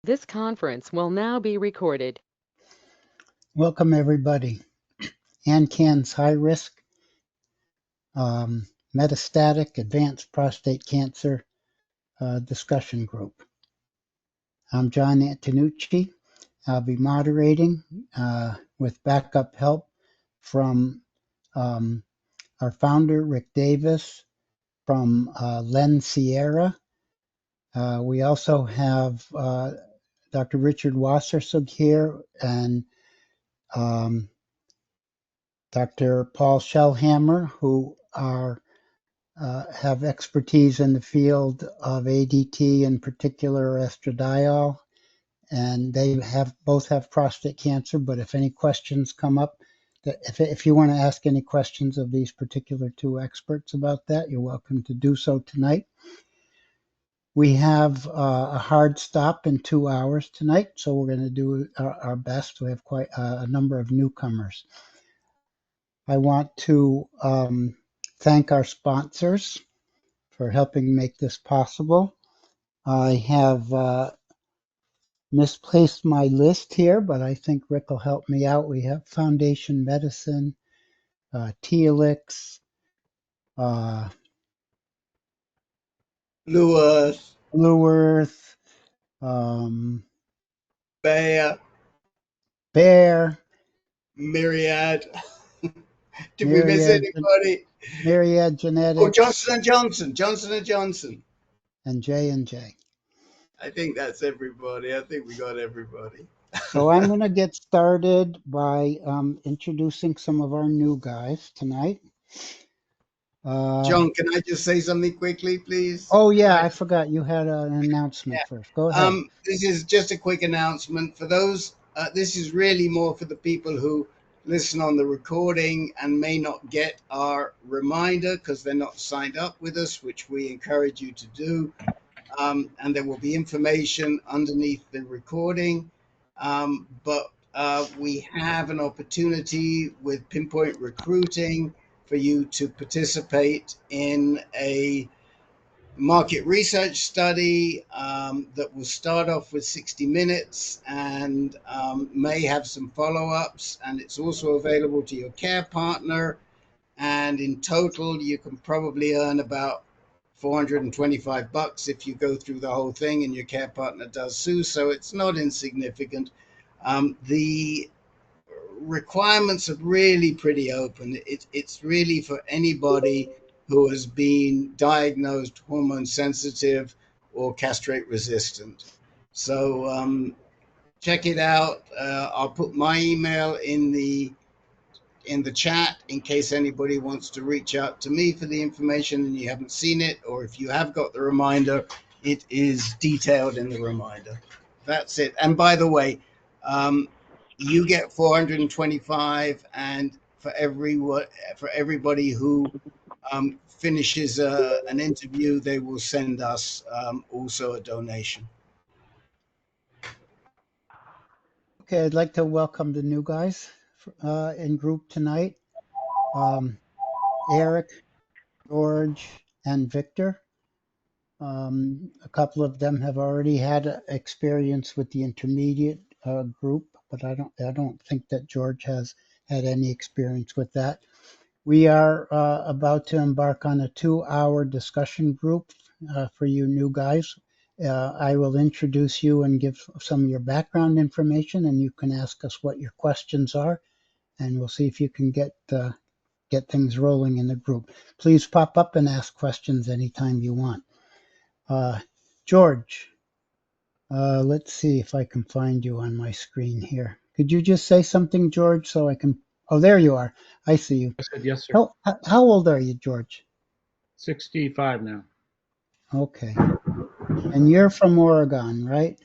This conference will now be recorded. Welcome, everybody. AnCan's high-risk metastatic advanced prostate cancer discussion group. I'm John Antonucci. I'll be moderating with backup help from our founder, Rick Davis, from Len Sierra. We also have Dr. Richard Wassersug here and Dr. Paul Shellhammer, who have expertise in the field of ADT, in particular estradiol, and they both have prostate cancer. But if any questions come up, if you want to ask any questions of these particular two experts about that, you're welcome to do so tonight. We have a hard stop in 2 hours tonight, so we're going to do our best. We have quite a number of newcomers. I want to thank our sponsors for helping make this possible. I have misplaced my list here, but I think Rick will help me out. We have Foundation Medicine, Telix, Blue Earth, Bayer, Myriad. Did we miss anybody? Myriad Genetics. Oh, Johnson & Johnson. And J&J. I think that's everybody. I think we got everybody. So I'm going to get started by introducing some of our new guys tonight. John, can I just say something quickly, please? Oh, yeah, I forgot you had an announcement first. Go ahead. This is just a quick announcement. For those, this is really more for the people who listen on the recording and may not get our reminder because they're not signed up with us, which we encourage you to do. And there will be information underneath the recording. But we have an opportunity with Pinpoint Recruiting for you to participate in a market research study that will start off with 60 minutes and may have some follow-ups, and it's also available to your care partner. And in total, you can probably earn about $425 if you go through the whole thing and your care partner does too, so it's not insignificant. The requirements are really pretty open. It's really for anybody who has been diagnosed hormone sensitive or castrate resistant. So check it out. I'll put my email in the chat in case anybody wants to reach out to me for the information and you haven't seen it, or if you have got the reminder, it is detailed in the reminder. That's it. And by the way, you get 425, and for everybody who finishes an interview, they will send us also a donation. Okay, I'd like to welcome the new guys in group tonight. Eric, George, and Victor. A couple of them have already had experience with the intermediate group, but I don't think that George has had any experience with that. We are about to embark on a 2-hour discussion group for you new guys. I will introduce you and give some of your background information, and you can ask us what your questions are, and we'll see if you can get things rolling in the group. Please pop up and ask questions anytime you want. George, let's see if I can find you on my screen here. Could you just say something, George, so I can... Oh, there you are. I see you. I said, yes, sir. How old are you, George? 65 now. Okay. And you're from Oregon, right?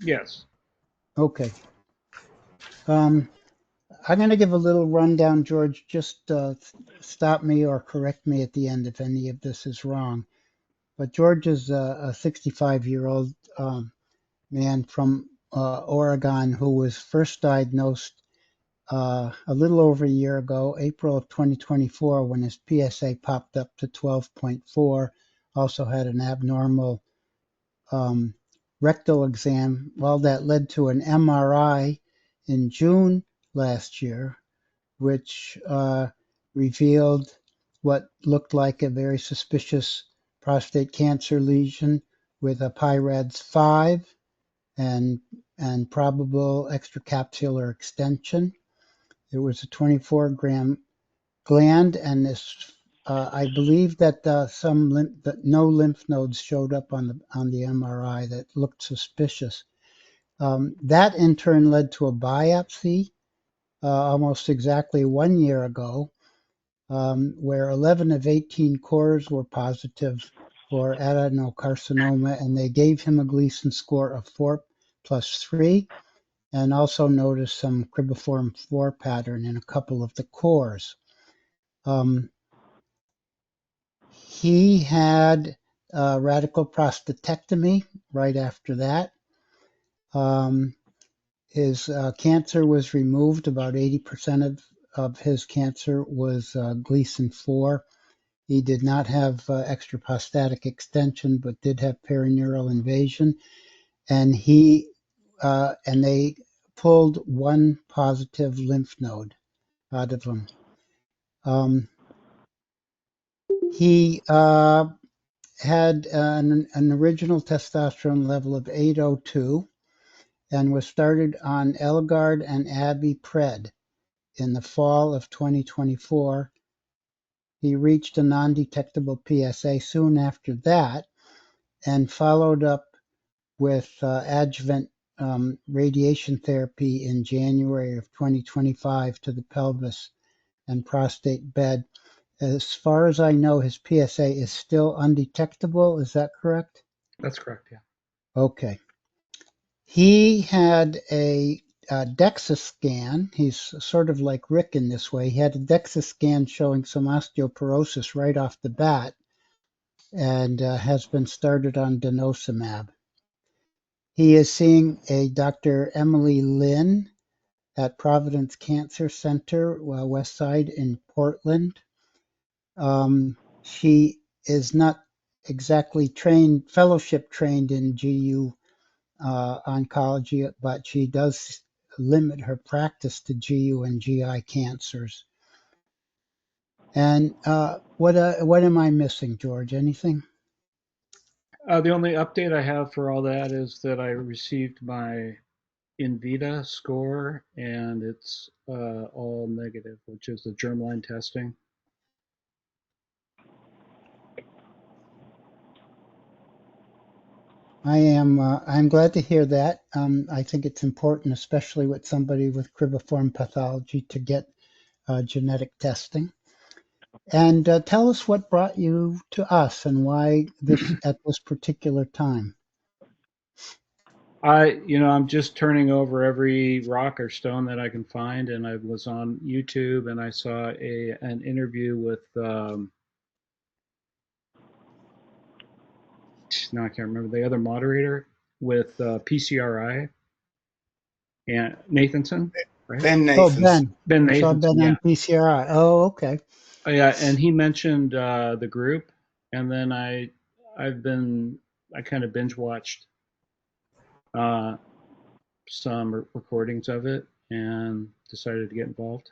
Yes. Okay. I'm going to give a little rundown, George. Just stop me or correct me at the end if any of this is wrong. But George is a 65-year-old man from Oregon who was first diagnosed a little over a year ago, April of 2024, when his PSA popped up to 12.4. Also had an abnormal rectal exam. Well, that led to an MRI in June last year, which revealed what looked like a very suspicious prostate cancer lesion with a PIRADS 5 and probable extracapsular extension. It was a 24-gram gland, and this I believe that no lymph nodes showed up on the MRI that looked suspicious. That in turn led to a biopsy almost exactly 1 year ago, where 11 of 18 cores were positive for adenocarcinoma, and they gave him a Gleason score of 4+3, and also noticed some cribriform 4 pattern in a couple of the cores. He had radical prostatectomy right after that. His cancer was removed. About 80% of his cancer was Gleason 4. He did not have extraprostatic extension, but did have perineural invasion. And they pulled one positive lymph node out of him. He had an original testosterone level of 802 and was started on Elgard and Abipred in the fall of 2024. He reached a non-detectable PSA soon after that and followed up with adjuvant radiation therapy in January of 2025 to the pelvis and prostate bed. As far as I know, his PSA is still undetectable. Is that correct? That's correct, yeah. Okay. He had a DEXA scan. He's sort of like Rick in this way. He had a DEXA scan showing some osteoporosis right off the bat and has been started on denosumab. He is seeing a Dr. Emily Lynn at Providence Cancer Center, West Side in Portland. She is not exactly fellowship trained in GU oncology, but she does limit her practice to GU and GI cancers. And what am I missing, George? Anything? The only update I have for all that is that I received my Invita score, and it's all negative, which is the germline testing. I'm glad to hear that. I think it's important, especially with somebody with cribriform pathology, to get genetic testing. And tell us what brought you to us and why at this particular time. I'm just turning over every rock or stone that I can find, and I was on YouTube and I saw an interview with no, I can't remember the other moderator with PCRI and Nathanson, right? Ben Oh, Nathans. Ben. Ben You saw Nathanson, Ben yeah. on PCRI. Oh, okay. Oh, yeah, and he mentioned the group, and then I kind of binge watched some recordings of it and decided to get involved.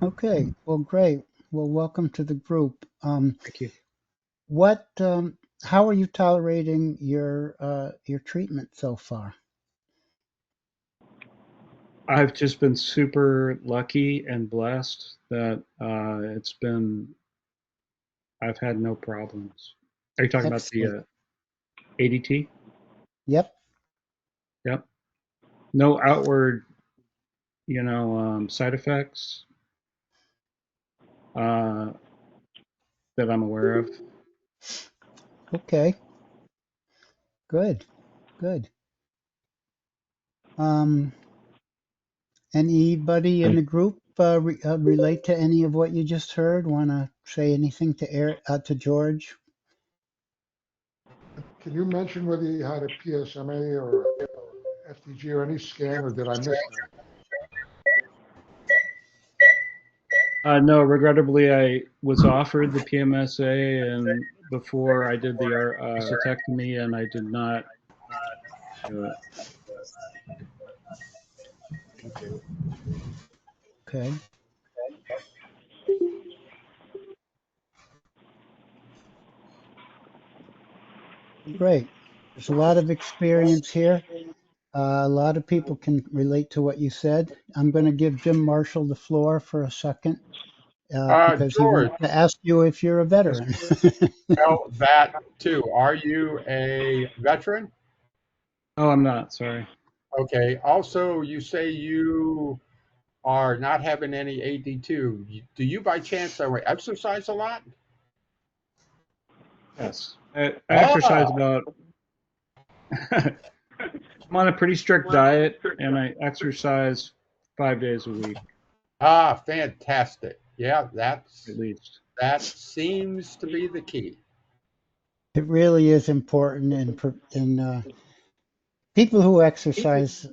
Okay. Well, great. Well, welcome to the group. Thank you. How are you tolerating your treatment so far? I've just been super lucky and blessed that I've had no problems. Are you talking about Excellent. the ADT? Yep. Yep. No outward, side effects that I'm aware of. Okay. Good. Good. Anybody in the group relate to any of what you just heard? Want to say anything to George? Can you mention whether you had a PSMA or FDG or any scan, or did I miss that? No, regrettably, I was offered the PMSA and before I did the prostatectomy, and I did not do it. Okay. Great. There's a lot of experience here. A lot of people can relate to what you said. I'm going to give Jim Marshall the floor for a second because he George, wants to ask you if you're a Yes. veteran. well, that too. Are you a veteran? Oh, I'm not. Sorry. Okay. Also, you say you are not having any AD2. Do you by chance exercise a lot? Yes. I exercise Ah, about. I'm on a pretty strict diet, and I exercise 5 days a week fantastic. Yeah, at least. that seems to be the key. It really is important in people who exercise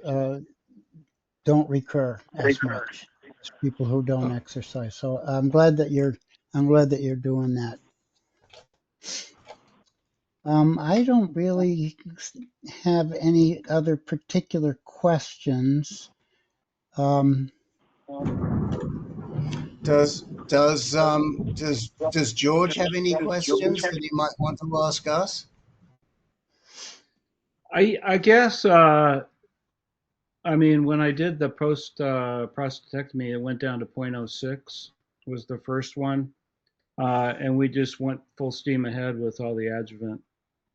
don't recur as much as people who don't Oh, exercise. So I'm glad that you're doing that. I don't really have any other particular questions. Um, Does George have any questions that he might want to ask us? I guess. I mean, when I did the prostatectomy, it went down to 0.06 was the first one, and we just went full steam ahead with all the adjuvant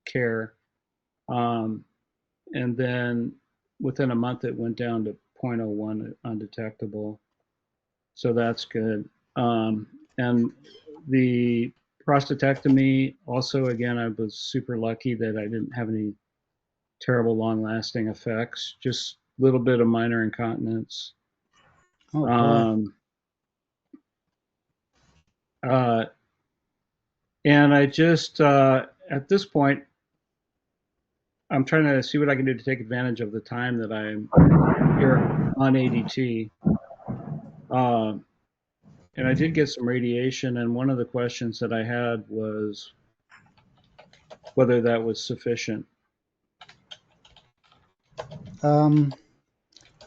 care. Um, and then within a month, it went down to 0.01 undetectable. So that's good. And the prostatectomy, also, again, I was super lucky that I didn't have any terrible long lasting effects, just a little bit of minor incontinence. oh boy. Um, uh, and I just, at this point, I'm trying to see what I can do to take advantage of the time that I'm here on ADT. And I did get some radiation, and one of the questions that I had was whether that was sufficient.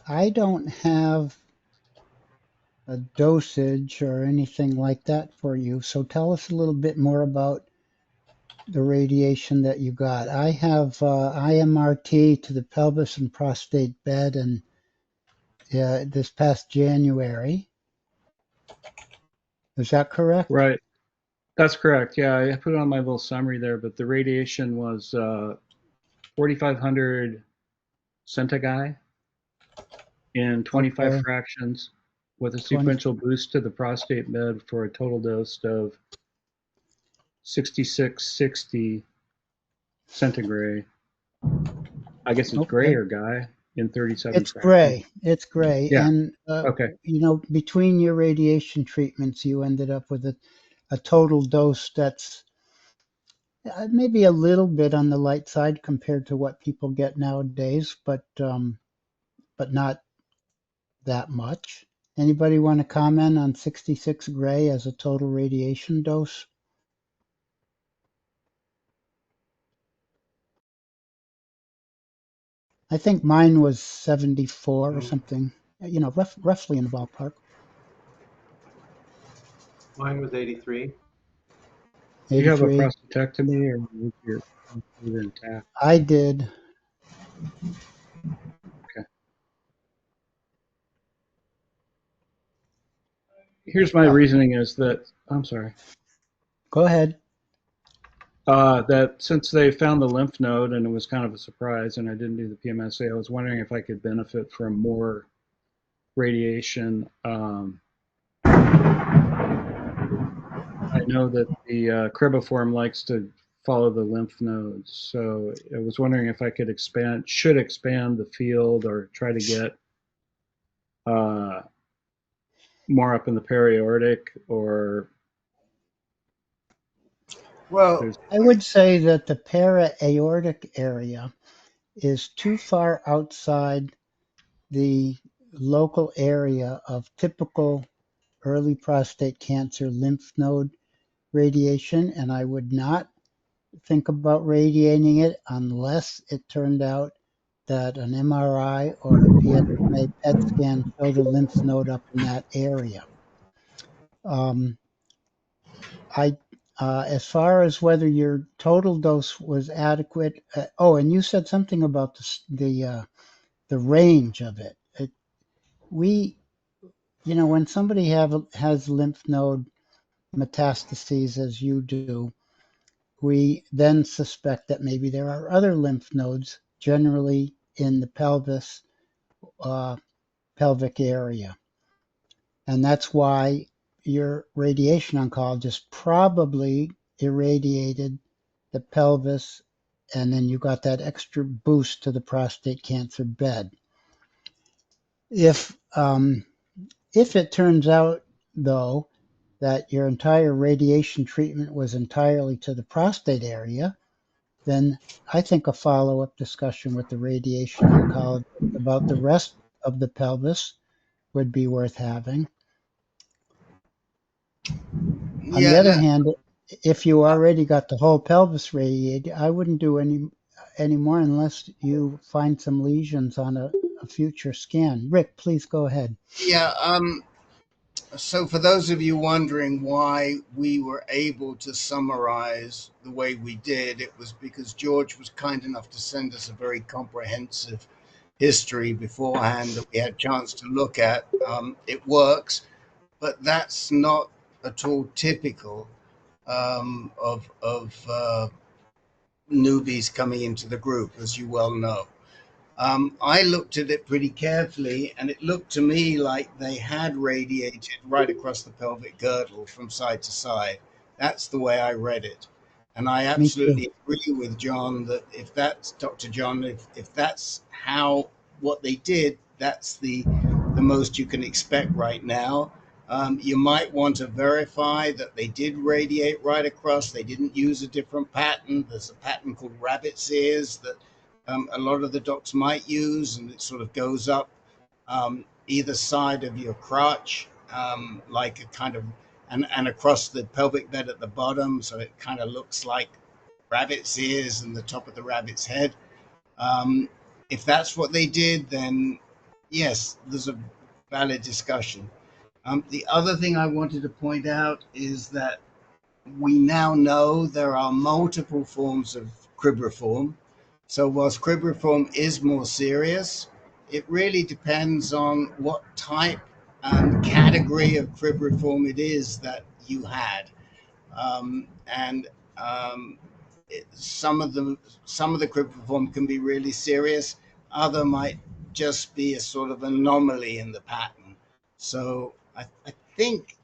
I don't have a dosage or anything like that for you. So tell us a little bit more about the radiation that you got. I have IMRT to the pelvis and prostate bed, and this past January. Is that correct? Right. That's correct. Yeah, I put it on my little summary there, but the radiation was 4,500 centigai in 25 Okay, fractions with a 20. sequential boost to the prostate bed for a total dose of 6660 centigrade. I guess it's gray Okay. or guy in 37 It's fractions. gray. It's gray. Yeah. And, Okay. between your radiation treatments, you ended up with a total dose that's maybe a little bit on the light side compared to what people get nowadays, but not that much. Anybody want to comment on 66 gray as a total radiation dose? I think mine was 74 or something, roughly in the ballpark. Mine was 83. Do you have a 83. prostatectomy or was your intact? I did. Okay. Here's my Uh, reasoning is that, I'm sorry, Go ahead. that since they found the lymph node and it was kind of a surprise and I didn't do the PMSA, I was wondering if I could benefit from more radiation. I know that the cribiform likes to follow the lymph nodes, so I was wondering if I could should expand the field or try to get uh, more up in the periaortic, or Well, there's I would say that the para-aortic area is too far outside the local area of typical early prostate cancer lymph node radiation, and I would not think about radiating it unless it turned out that an MRI or a PSMA PET scan showed a lymph node up in that area. Um, I, as far as whether your total dose was adequate, oh, and you said something about the range of it. We, when somebody has lymph node metastases, as you do, we then suspect that maybe there are other lymph nodes, generally in the pelvic area. And that's why your radiation oncologist probably irradiated the pelvis, and then you got that extra boost to the prostate cancer bed. If it turns out, though, that your entire radiation treatment was entirely to the prostate area, then I think a follow-up discussion with the radiation oncologist about the rest of the pelvis would be worth having. On the Yeah, other hand, if you already got the whole pelvis radiated, I wouldn't do any more unless you find some lesions on a future scan. Rick, please go ahead. yeah. So, for those of you wondering why we were able to summarize the way we did, it was because George was kind enough to send us a very comprehensive history beforehand that we had a chance to look at. It works, but that's not at all typical of newbies coming into the group, as you well know. I looked at it pretty carefully, and it looked to me like they had radiated right across the pelvic girdle from side to side. That's the way I read it. And I Me too. absolutely agree with John that if that's Dr. John, if that's how what they did, that's the most you can expect right now. You might want to verify that they did radiate right across. They didn't use a different pattern. There's a pattern called rabbit's ears that a lot of the docs might use, and it sort of goes up either side of your crotch, like a kind of, and across the pelvic bed at the bottom, so it kind of looks like rabbit's ears and the top of the rabbit's head. Um, if that's what they did, then yes, there's a valid discussion. The other thing I wanted to point out is that we now know there are multiple forms of crib reform. So, whilst crib reform is more serious, it really depends on what type and category of crib reform it is that you had. And some of the crib reform can be really serious. Other might just be a sort of anomaly in the pattern. So I think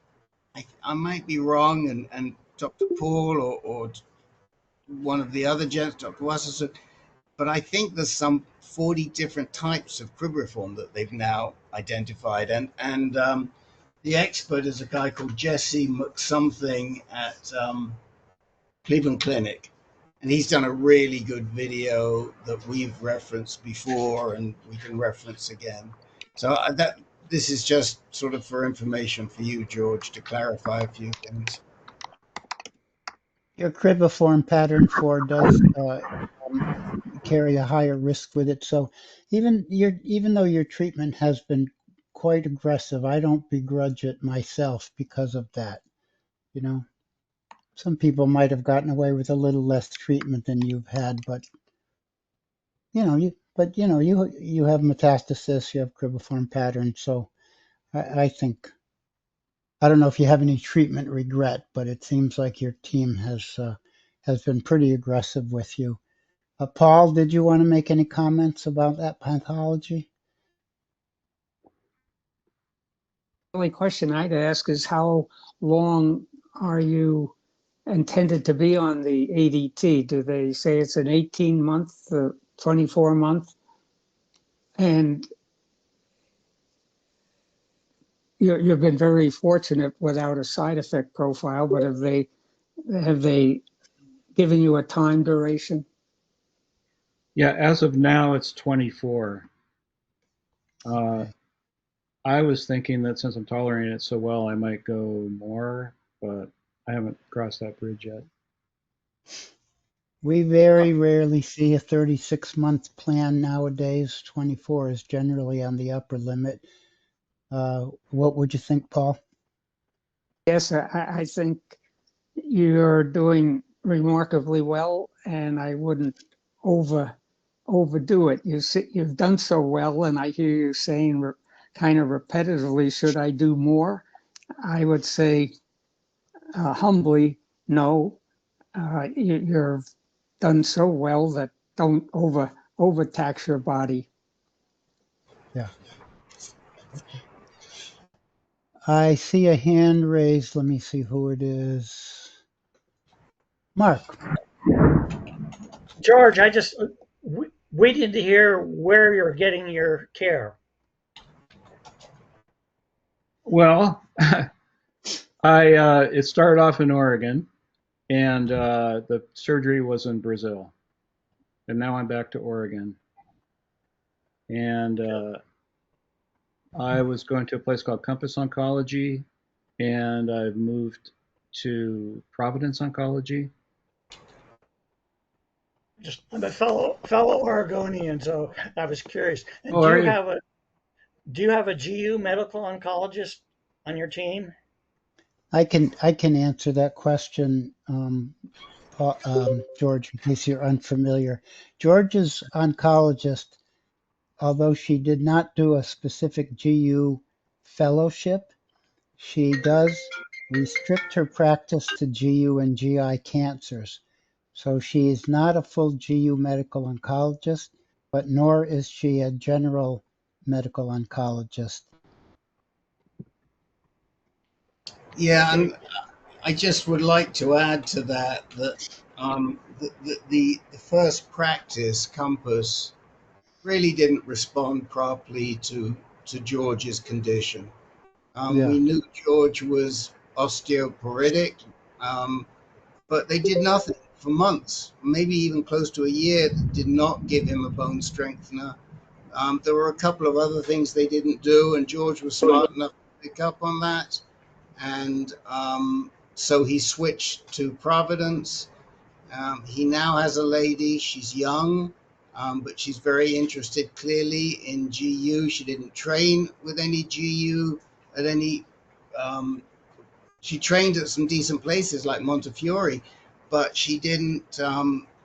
I might be wrong, and Dr. Paul or one of the other gents, Dr. Wasserson, but I think there's some 40 different types of crib reform that they've now identified. And the expert is a guy called Jesse McSomething at Cleveland Clinic. And he's done a really good video that we've referenced before and we can reference again. So that this is just sort of for information for you, George, to clarify a few things. Your cribiform pattern 4 does carry a higher risk with it. So even though your treatment has been quite aggressive, I don't begrudge it myself because of that. You know, some people might have gotten away with a little less treatment than you've had, but you have metastasis, you have cribiform pattern, so I think I don't know if you have any treatment regret, but it seems like your team has been pretty aggressive with you. Paul, did you want to make any comments about that pathology? The only question I'd ask is how long are you intended to be on the ADT? Do they say it's an 18-month, 24-month? And you've been very fortunate without a side effect profile, but have they given you a time duration? Yeah, as of now, it's 24. I was thinking that since I'm tolerating it so well, I might go more, but I haven't crossed that bridge yet. We very rarely see a 36-month plan nowadays. 24 is generally on the upper limit. What would you think, Paul? Yes, I think you're doing remarkably well, and I wouldn't overdo it. You've done so well, and I hear you saying kind of repetitively, should I do more? I would say humbly, no. You've done so well that don't overtax your body. Yeah. I see a hand raised. Let me see who it is. Mark. George, I just waited to hear where you're getting your care. Well, it started off in Oregon, and the surgery was in Brazil, and now I'm back to Oregon, and I was going to a place called Compass Oncology, and I've moved to Providence Oncology. Just I'm a fellow Oregonian, so I was curious. And Oh, are you? do you have a GU medical oncologist on your team? I can answer that question, George, in case you're unfamiliar. George's oncologist, although she did not do a specific GU fellowship, she does restrict her practice to GU and GI cancers. So she is not a full GU medical oncologist, but nor is she a general medical oncologist. Yeah, and I just would like to add to that the first practice, Compass, really didn't respond properly to George's condition. Yeah. We knew George was osteoporotic, but they did nothing for months, maybe even close to a year, that did not give him a bone strengthener. There were a couple of other things they didn't do, and George was smart enough to pick up on that. And so he switched to Providence. He now has a lady. She's young, but she's very interested clearly in GU. She didn't train with any GU at any. She trained at some decent places like Montefiore, but she didn't.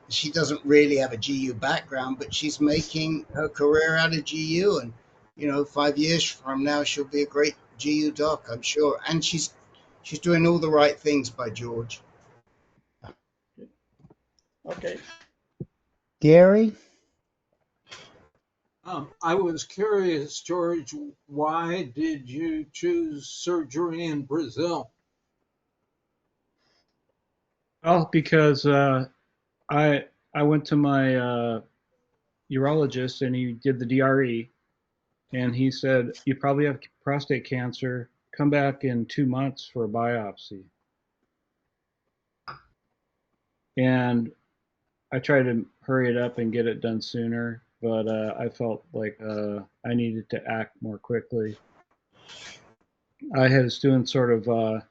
She doesn't really have a GU background, but she's making her career out of GU, and 5 years from now she'll be a great GU doc, I'm sure. And she's doing all the right things by George. Okay. Gary? I was curious, George, why did you choose surgery in Brazil? Well, because I went to my urologist and he did the DRE, and he said you probably have prostate cancer. Come back in 2 months for a biopsy. And I tried to hurry it up and get it done sooner, but I felt like I needed to act more quickly. I was doing sort of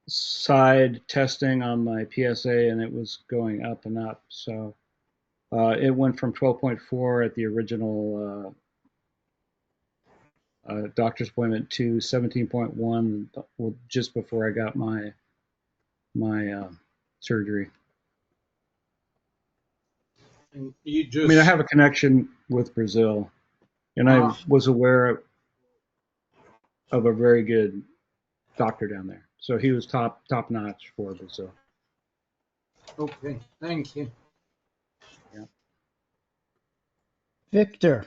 side testing on my PSA, and it was going up and up. So it went from 12.4 at the original doctor's appointment to 17.1 just before I got my surgery. And you just, I mean, I have a connection with Brazil, and I was aware of a very good doctor down there. So he was top notch for Brazil. Okay, thank you. Yeah. Victor,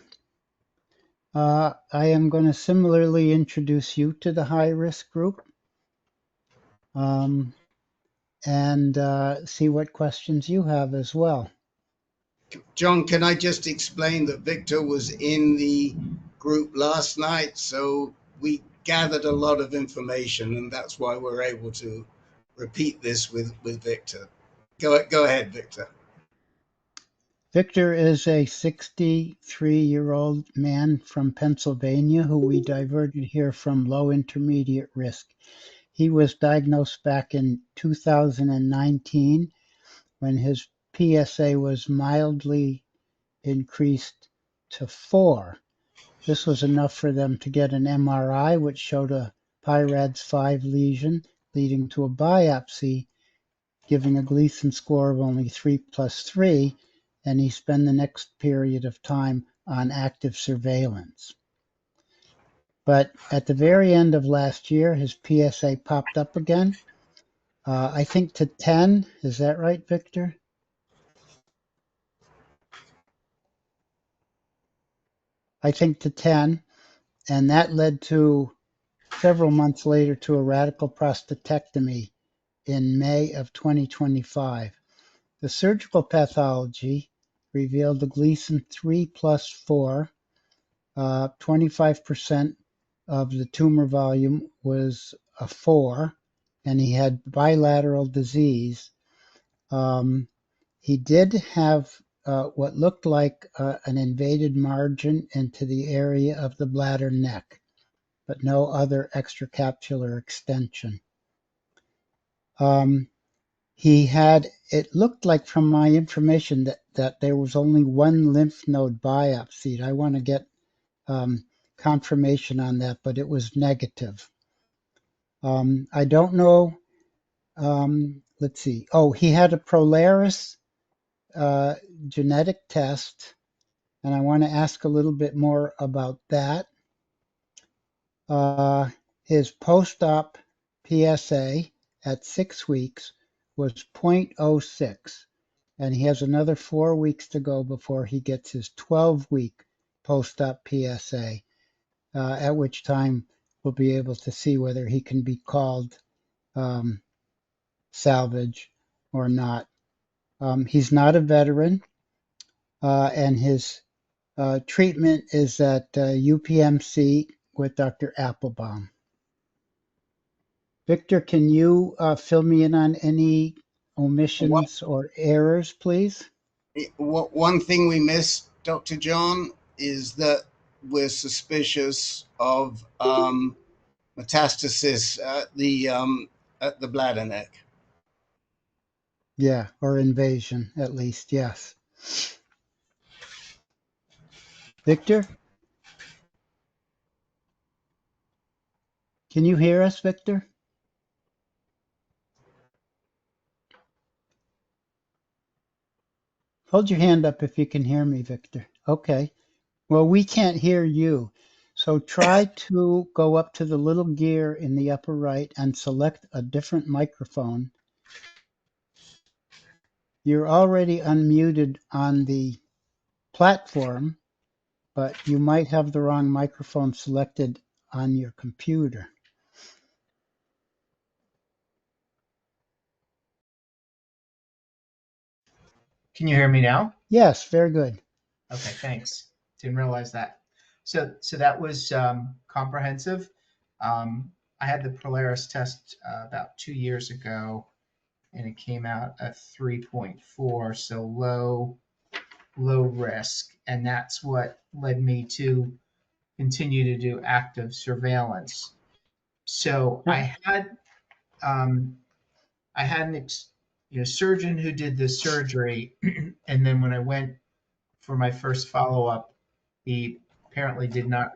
I am going to similarly introduce you to the high-risk group and see what questions you have as well. John, can I just explain that Victor was in the group last night, so we gathered a lot of information, and that's why we're able to repeat this with Victor. Go ahead, Victor. Victor is a 63-year-old man from Pennsylvania who we diverted here from low intermediate risk. He was diagnosed back in 2019 when his PSA was mildly increased to 4. This was enough for them to get an MRI, which showed a PIRADS 5 lesion, leading to a biopsy, giving a Gleason score of only 3+3, and he spent the next period of time on active surveillance. But at the very end of last year, his PSA popped up again. I think to 10. Is that right, Victor? I think to 10. And that led to, several months later, to a radical prostatectomy in May of 2025. The surgical pathology revealed a Gleason 3+4. 25% of the tumor volume was a 4, and he had bilateral disease. He did have what looked like an invaded margin into the area of the bladder neck, but no other extracapsular extension. He had, it looked like from my information that there was only one lymph node biopsied. I want to get confirmation on that, but it was negative. I don't know. Let's see. Oh, he had a Prolaris genetic test, and I want to ask a little bit more about that. His post-op PSA at 6 weeks was 0.06, and he has another 4 weeks to go before he gets his 12-week post-op PSA, at which time we'll be able to see whether he can be called salvage or not. He's not a veteran, and his treatment is at UPMC with Dr. Applebaum. Victor, can you fill me in on any omissions or errors, please? One thing we missed, Dr. John, is that we're suspicious of metastasis at the bladder neck. Yeah, or invasion, at least, yes. Victor? Can you hear us, Victor? Hold your hand up if you can hear me, Victor. Okay. Well, we can't hear you. So try to go up to the little gear in the upper right and select a different microphone. You're already unmuted on the platform, but you might have the wrong microphone selected on your computer. Can you hear me now? Yes, very good. Okay, thanks. Didn't realize that. So that was comprehensive. I had the Polaris test about 2 years ago, and it came out at 3.4, so low risk, and that's what led me to continue to do active surveillance. So I had an surgeon who did the surgery, and then when I went for my first follow-up, he apparently did not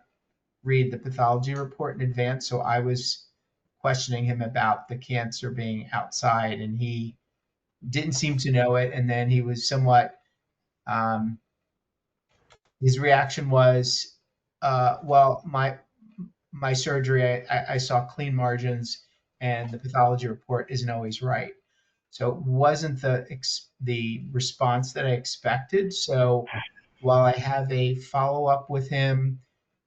read the pathology report in advance, so I was questioning him about the cancer being outside, and he didn't seem to know it. And then he was somewhat, his reaction was, well, my surgery, I saw clean margins, and the pathology report isn't always right. So it wasn't the response that I expected. So while I have a follow-up with him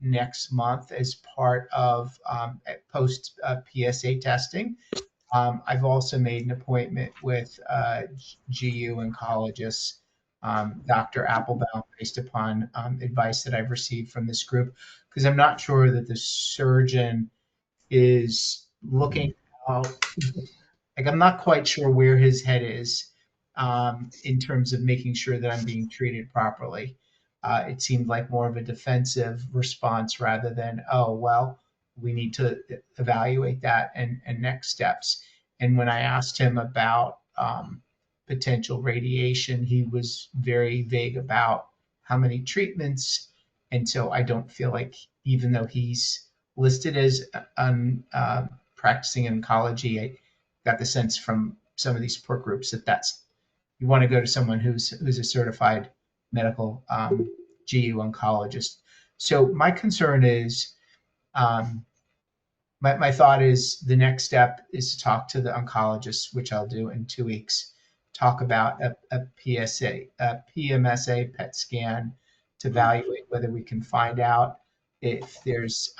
next month as part of post PSA testing, I've also made an appointment with GU oncologist, Dr. Applebaum, based upon advice that I've received from this group, because I'm not sure that the surgeon is looking out. Like, I'm not quite sure where his head is in terms of making sure that I'm being treated properly. It seemed like more of a defensive response rather than, oh, well, we need to evaluate that and next steps. And when I asked him about potential radiation. He was very vague about how many treatments. And so I don't feel like, even though he's listed as practicing in oncology, I got the sense from some of these support groups that you want to go to someone who's a certified medical GU oncologist. So my concern is, my thought is the next step is to talk to the oncologist, which I'll do in 2 weeks, talk about a PMSA PET scan to evaluate whether we can find out if there's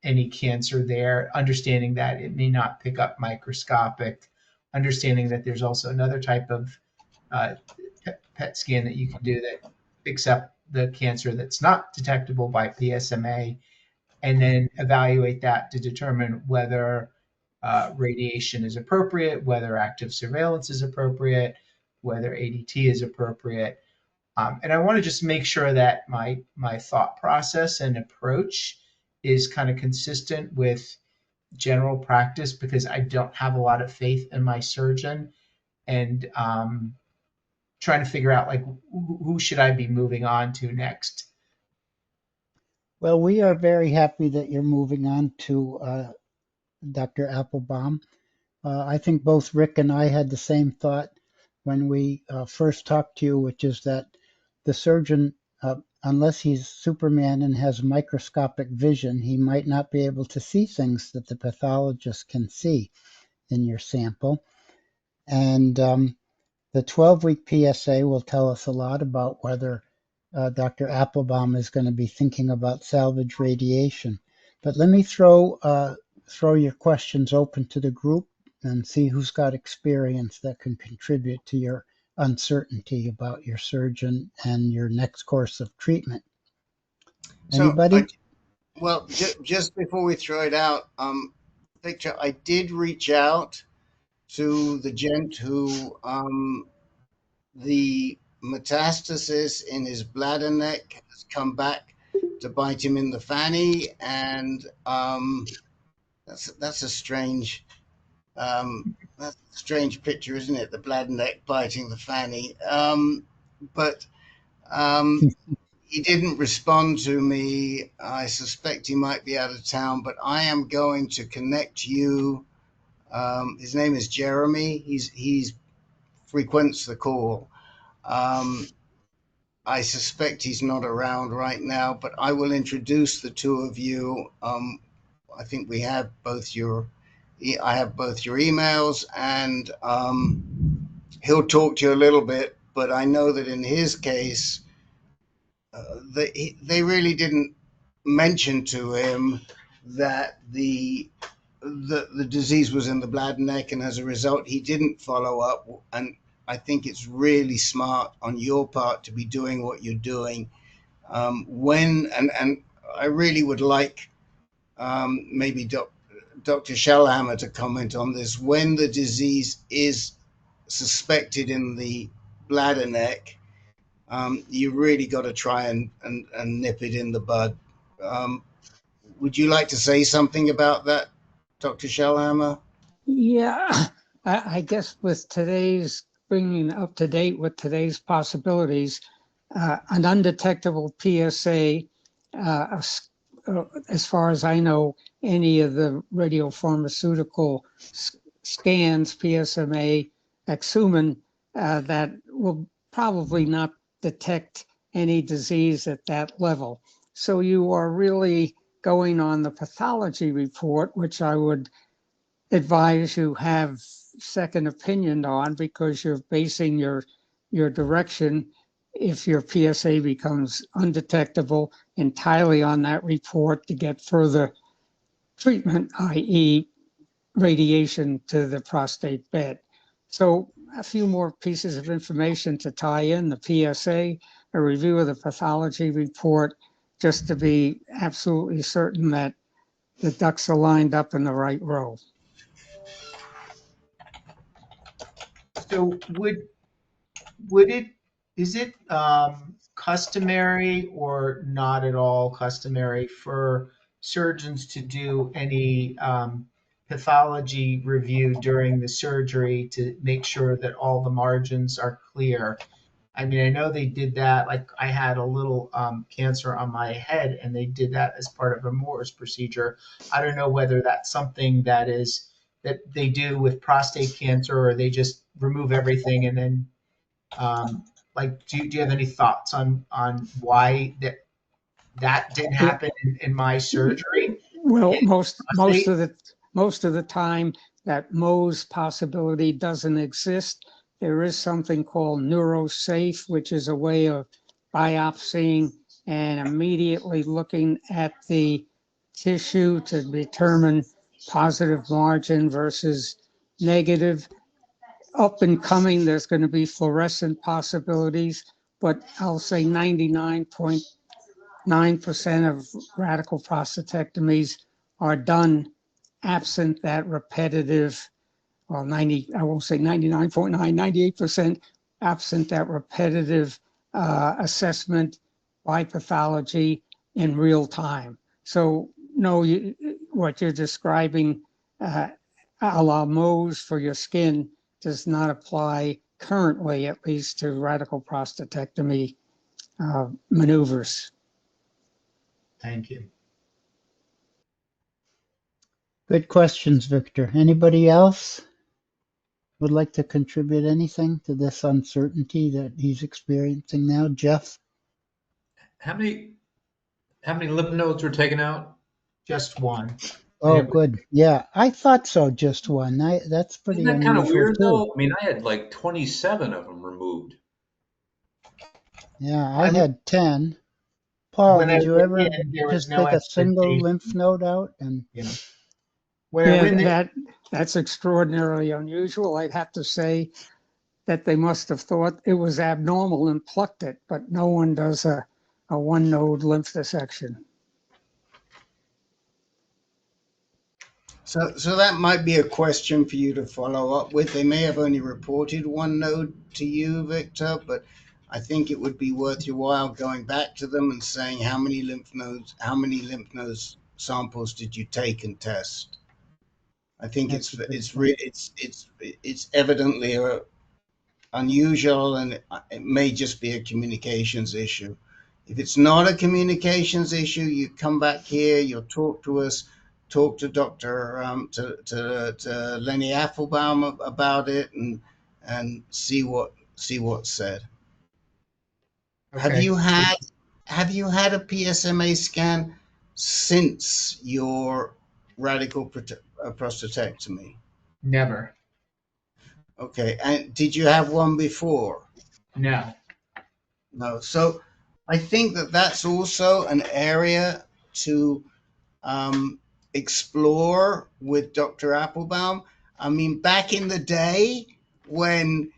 any cancer there, understanding that it may not pick up microscopic, understanding that there's also another type of PET scan that you can do that picks up the cancer that's not detectable by PSMA, and then evaluate that to determine whether radiation is appropriate, whether active surveillance is appropriate, whether ADT is appropriate. And I want to just make sure that my thought process and approach is kind of consistent with general practice, because I don't have a lot of faith in my surgeon, and trying to figure out, like, who should I be moving on to next. Well, we are very happy that you're moving on to Dr. Applebaum. I think both Rick and I had the same thought when we first talked to you, which is that the surgeon, unless he's Superman and has microscopic vision, he might not be able to see things that the pathologist can see in your sample. And the 12-week PSA will tell us a lot about whether Dr. Applebaum is going to be thinking about salvage radiation. But let me throw your questions open to the group and see who's got experience that can contribute to your uncertainty about your surgeon and your next course of treatment. Anybody? Well, just before we throw it out, Victor, I did reach out to the gent who the metastasis in his bladder neck has come back to bite him in the fanny, and that's a strange picture, isn't it? The bladder neck biting the fanny. But he didn't respond to me. I suspect he might be out of town, but I am going to connect you. His name is Jeremy. He's frequents the call. I suspect he's not around right now, but I will introduce the two of you. I think we have I have both your emails, and he'll talk to you a little bit. But I know that in his case, they really didn't mention to him that the disease was in the bladder neck, and as a result, he didn't follow up. And I think it's really smart on your part to be doing what you're doing. And I really would like maybe Dr. Shellhammer to comment on this. When the disease is suspected in the bladder neck, you really got to try and nip it in the bud. Would you like to say something about that, Dr. Shellhammer? Yeah, I guess with today's bringing up to date with today's possibilities, an undetectable PSA, as far as I know, any of the radiopharmaceutical scans, PSMA, Exhuman, that will probably not detect any disease at that level. So you are really going on the pathology report, which I would advise you have second opinion on, because you're basing your direction, if your PSA becomes undetectable, entirely on that report to get further treatment, i.e. radiation to the prostate bed. So a few more pieces of information to tie in: the PSA, a review of the pathology report, just to be absolutely certain that the ducks are lined up in the right row. So is it customary or not at all customary for surgeons to do any pathology review during the surgery to make sure that all the margins are clear. I mean, I know they did that. Like I had a little cancer on my head, and they did that as part of a Moore's procedure. I don't know whether that's something that they do with prostate cancer, or they just remove everything and then like do you have any thoughts on why that didn't happen in my surgery? Well, And most prostate? of the time that Mohs possibility doesn't exist. There is something called NeuroSafe, which is a way of biopsying and immediately looking at the tissue to determine positive margin versus negative. Up and coming, there's going to be fluorescent possibilities, but I'll say 99.9% of radical prostatectomies are done absent that repetitive, well, I won't say 99.9, 98% absent that repetitive assessment by pathology in real time. So no, what you're describing, a la Mohs for your skin, does not apply currently, at least to radical prostatectomy maneuvers. Thank you. Good questions, Victor. Anybody else would like to contribute anything to this uncertainty that he's experiencing now? Jeff? How many lymph nodes were taken out? Just one. Oh, good. Yeah, I thought so. Just one. That's pretty Isn't that kind of unusual weird too. though? I mean, I had like 27 of them removed. Yeah, I had 10. Paul, did you ever just take a single lymph node out? And that's extraordinarily unusual. I'd have to say that they must have thought it was abnormal and plucked it, but no one does a one node lymph dissection. So that might be a question for you to follow up with. They may have only reported one node to you, Victor, but I think it would be worth your while going back to them and saying how many lymph node samples did you take and test. I think it's evidently unusual, and it may just be a communications issue. If it's not a communications issue, you come back here, you'll talk to us. Talk to Dr. to Lenny Applebaum about it and see what's said. Okay. Have you had a PSMA scan since your radical prostatectomy? Never. Okay, and did you have one before? No. No. So I think that's also an area to explore with Dr. Applebaum. I mean, back in the day when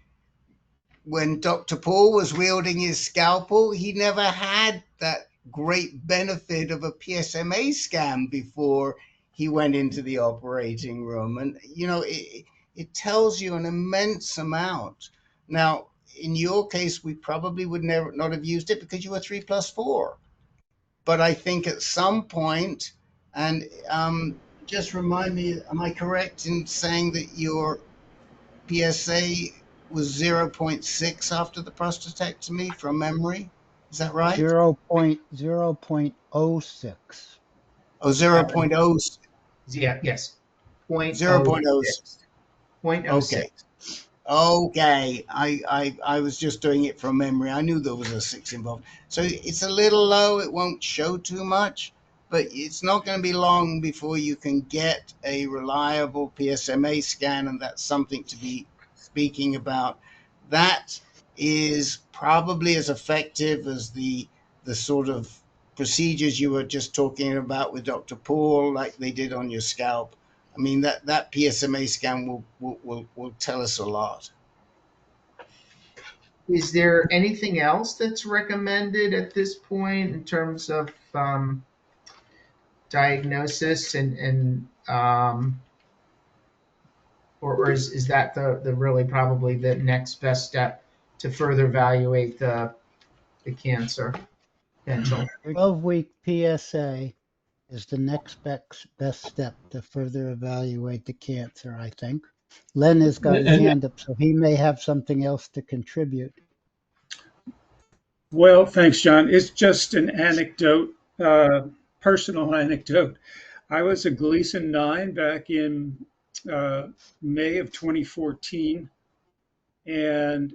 Dr. Paul was wielding his scalpel, he never had that great benefit of a PSMA scan before he went into the operating room. And, you know, it tells you an immense amount. Now, in your case, we probably would never not have used it because you were 3+4. But I think at some point, and just remind me, am I correct in saying that your PSA was 0.6 after the prostatectomy from memory? Is that right? 0.06. Oh, 0.06. Yeah, yes. 0.06. 0.06. Okay. I was just doing it from memory. I knew there was a 6 involved. So it's a little low. It won't show too much, but it's not going to be long before you can get a reliable PSMA scan, and that's something to be speaking about. That is probably as effective as the sort of procedures you were just talking about with Dr. Paul, like they did on your scalp. I mean, that PSMA scan will tell us a lot. Is there anything else that's recommended at this point in terms of diagnosis or is that the really probably the next best step to further evaluate the cancer potential? 12-week PSA is the next best step to further evaluate the cancer, I think. Len has got his And hand up, so he may have something else to contribute. well, thanks, John. It's just an anecdote, personal anecdote. I was a Gleason 9 back in May of 2014, and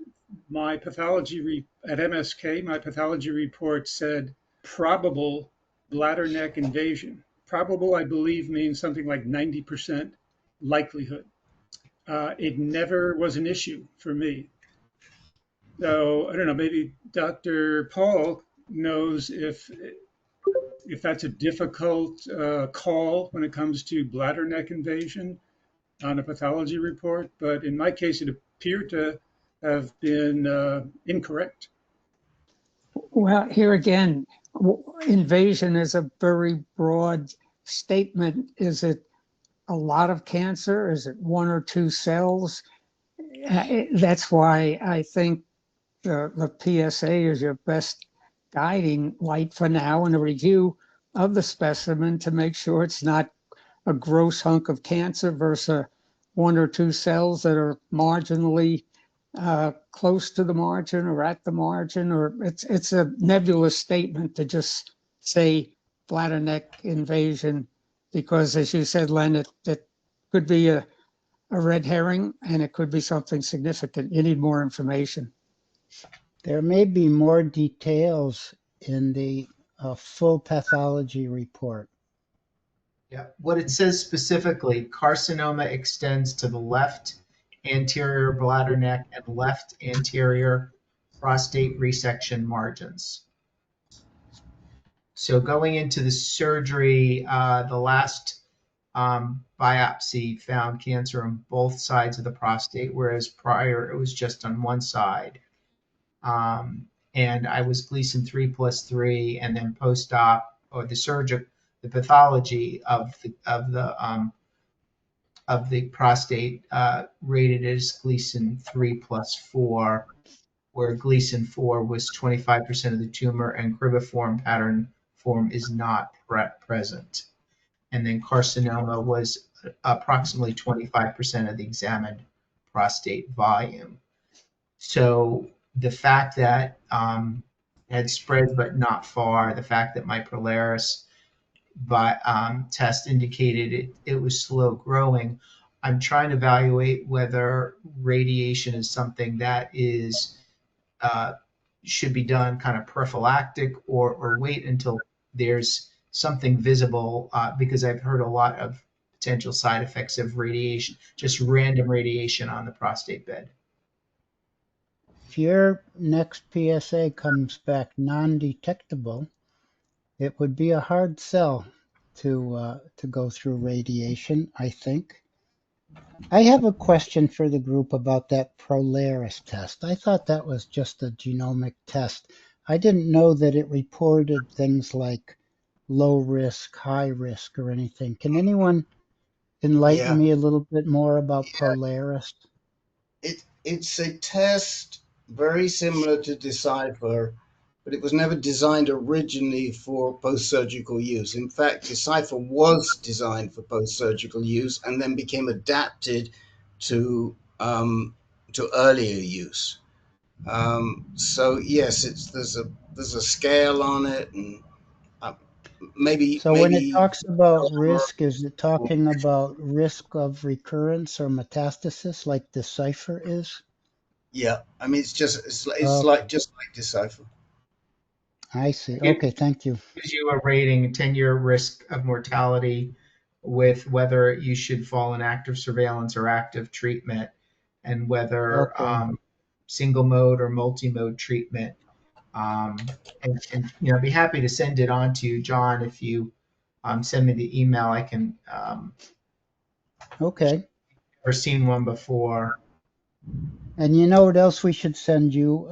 my at MSK, my pathology report said probable bladder neck invasion. Probable, I believe, means something like 90% likelihood. It never was an issue for me. So I don't know, maybe Dr. Paul knows if that's a difficult call when it comes to bladder neck invasion on a pathology report, but in my case, it appeared to have been incorrect. Well, here again, invasion is a very broad statement. Is it a lot of cancer? Is it one or two cells? That's why I think the PSA is your best guiding light for now, and a review of the specimen to make sure it's not a gross hunk of cancer versus one or two cells that are marginally close to the margin or at the margin, or it's a nebulous statement to just say bladder neck invasion, because as you said, Len, it could be a red herring and it could be something significant. You need more information. There may be more details in the full pathology report. Yeah, what it says specifically, carcinoma extends to the left anterior bladder neck and left anterior prostate resection margins. So going into the surgery, the last biopsy found cancer on both sides of the prostate, whereas prior it was just on one side. And I was Gleason 3+3, and then post-op, or the pathology of the prostate rated as Gleason 3+4, where Gleason 4 was 25% of the tumor and cribiform pattern form is not present. And then carcinoma was approximately 25% of the examined prostate volume. So the fact that had spread but not far, the fact that my Prolaris test indicated it was slow growing, I'm trying to evaluate whether radiation is something that is should be done kind of prophylactic or wait until there's something visible, because I've heard a lot of potential side effects of radiation, just random radiation on the prostate bed. If your next PSA comes back non-detectable, it would be a hard sell to go through radiation, I think. I have a question for the group about that Prolaris test. I thought that was just a genomic test. I didn't know that it reported things like low risk, high risk, or anything. Can anyone enlighten me a little bit more about Prolaris? It's a test very similar to Decipher, but it was never designed originally for post-surgical use. In fact, Decipher was designed for post-surgical use and then became adapted to earlier use. So yes, there's a scale on it, and maybe. So when it talks about risk, is it talking about risk of recurrence or metastasis like Decipher is? Yeah, I mean it's like Decipher. I see. Okay, thank you. Gives you a rating, 10-year risk of mortality with whether you should fall in active surveillance or active treatment, and whether single mode or multi-mode treatment. And I'd be happy to send it on to you, John, if you send me the email. I can. Okay. Never seen one before. And you know what else we should send you?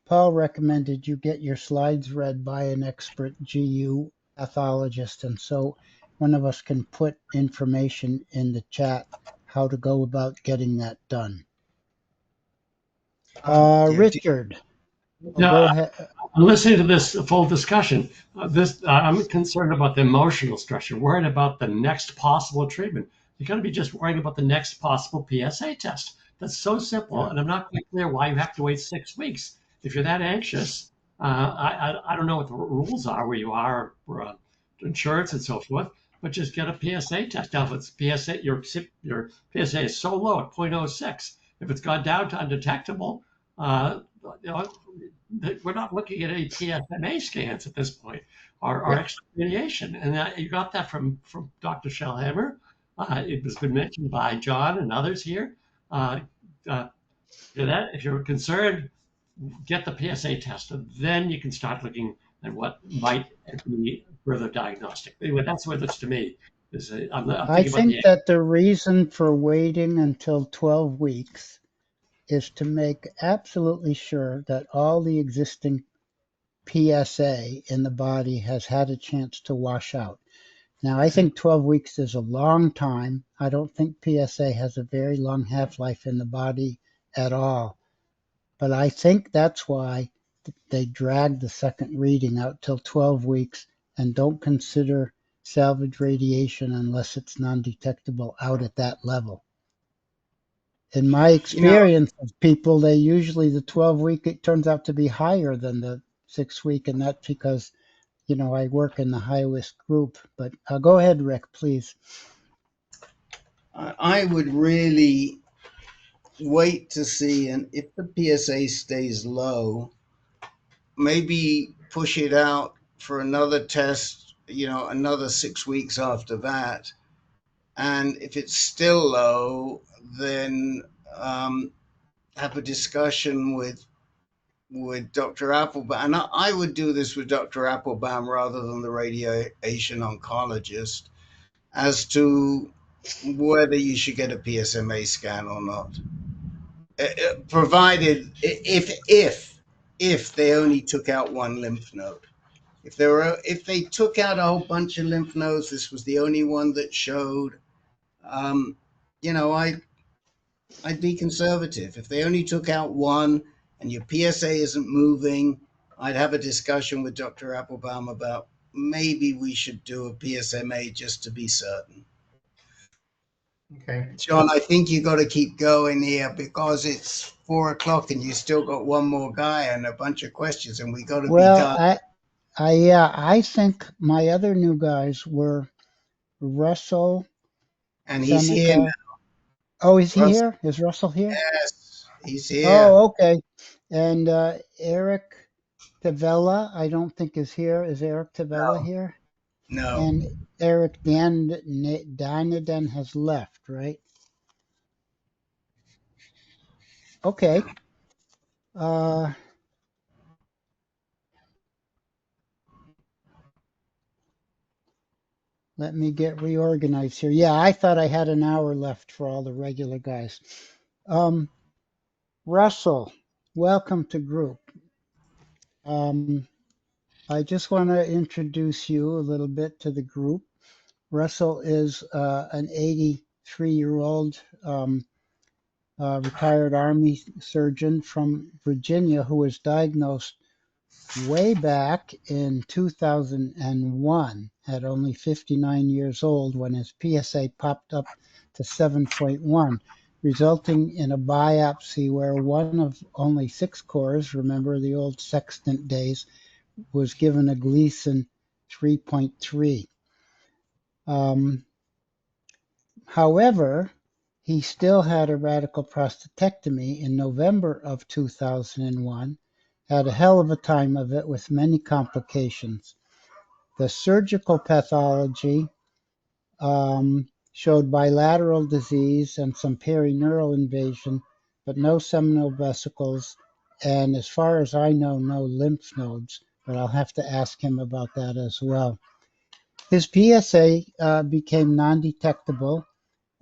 Paul recommended you get your slides read by an expert GU pathologist, and so one of us can put information in the chat how to go about getting that done. Richard, No, go ahead. I'm listening to this full discussion. I'm concerned about the emotional stress. You're worried about the next possible treatment. You're going to be just worrying about the next possible PSA test. That's so simple, and I'm not quite clear why you have to wait 6 weeks. If you're that anxious, I don't know what the rules are where you are for insurance and so forth, but just get a PSA test. Now, if it's PSA, your PSA is so low at 0.06. If it's gone down to undetectable, you know, we're not looking at any PSMA scans at this point, or extra radiation. And you got that from Dr. Shellhammer. It has been mentioned by John and others here. If you're concerned, get the PSA test, and then you can start looking at what might be further diagnostic. Anyway, that's what it looks to me. I think that the reason for waiting until 12 weeks is to make absolutely sure that all the existing PSA in the body has had a chance to wash out. Now, I think 12 weeks is a long time. I don't think PSA has a very long half-life in the body at all. But I think that's why they drag the second reading out till 12 weeks and don't consider salvage radiation unless it's non-detectable out at that level. In my experience of people, they usually, the 12-week, it turns out to be higher than the 6-week, and that's because, I work in the high-risk group. But go ahead, Rick, please. I would really wait to see, and if the PSA stays low, maybe push it out for another test, another 6 weeks after that. And if it's still low, then have a discussion with Dr. Applebaum. And I would do this with Dr. Applebaum rather than the radiation oncologist as to whether you should get a PSMA scan or not. Provided if they only took out one lymph node. If they took out a whole bunch of lymph nodes, this was the only one that showed, I'd be conservative. If they only took out one and your PSA isn't moving, I'd have a discussion with Dr. Applebaum about maybe we should do a PSMA just to be certain. Okay. John, I think you got to keep going here because it's 4 o'clock and you still got one more guy and a bunch of questions, and we got to be done. I think my other new guys were Russell. And he's Seneca. here now. Oh, is he here? Is Russell here? Yes, he's here. Oh, okay. And Eric Tavella, I don't think is here. Is Eric Tavella here? No. And Eric Danaden has left, right? Okay. Let me get reorganized here. Yeah, I thought I had an hour left for all the regular guys. Russell, welcome to group. I just want to introduce you a little bit to the group. Russell is an 83-year-old retired Army surgeon from Virginia who was diagnosed way back in 2001 at only 59 years old when his PSA popped up to 7.1, resulting in a biopsy where one of only 6 cores, remember the old sextant days, was given a Gleason 3.3. However, he still had a radical prostatectomy in November of 2001, had a hell of a time of it with many complications. The surgical pathology showed bilateral disease and some perineural invasion, but no seminal vesicles, and as far as I know, no lymph nodes, but I'll have to ask him about that as well. His PSA became non-detectable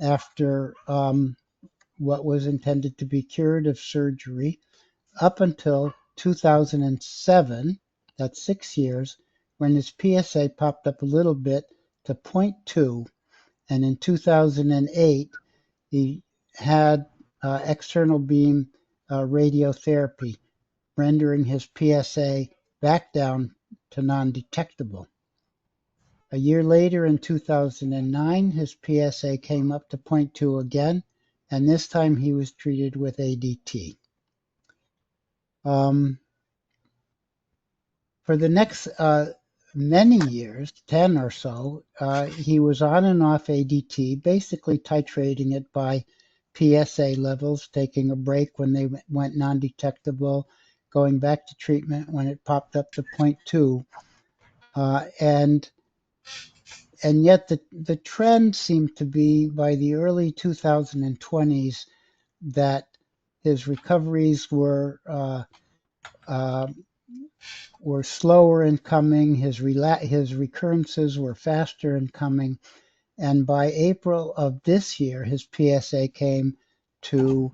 after what was intended to be curative surgery up until 2007, that's 6 years, when his PSA popped up a little bit to 0.2, and in 2008 he had external beam radiotherapy, rendering his PSA back down to non-detectable. A year later, in 2009, his PSA came up to 0.2 again, and this time he was treated with ADT. For the next many years, 10 or so, he was on and off ADT, basically titrating it by PSA levels, taking a break when they went non-detectable, going back to treatment when it popped up to 0.2. And yet the trend seemed to be by the early 2020s that his recoveries were slower in coming, his recurrences were faster in coming, and by April of this year, his PSA came to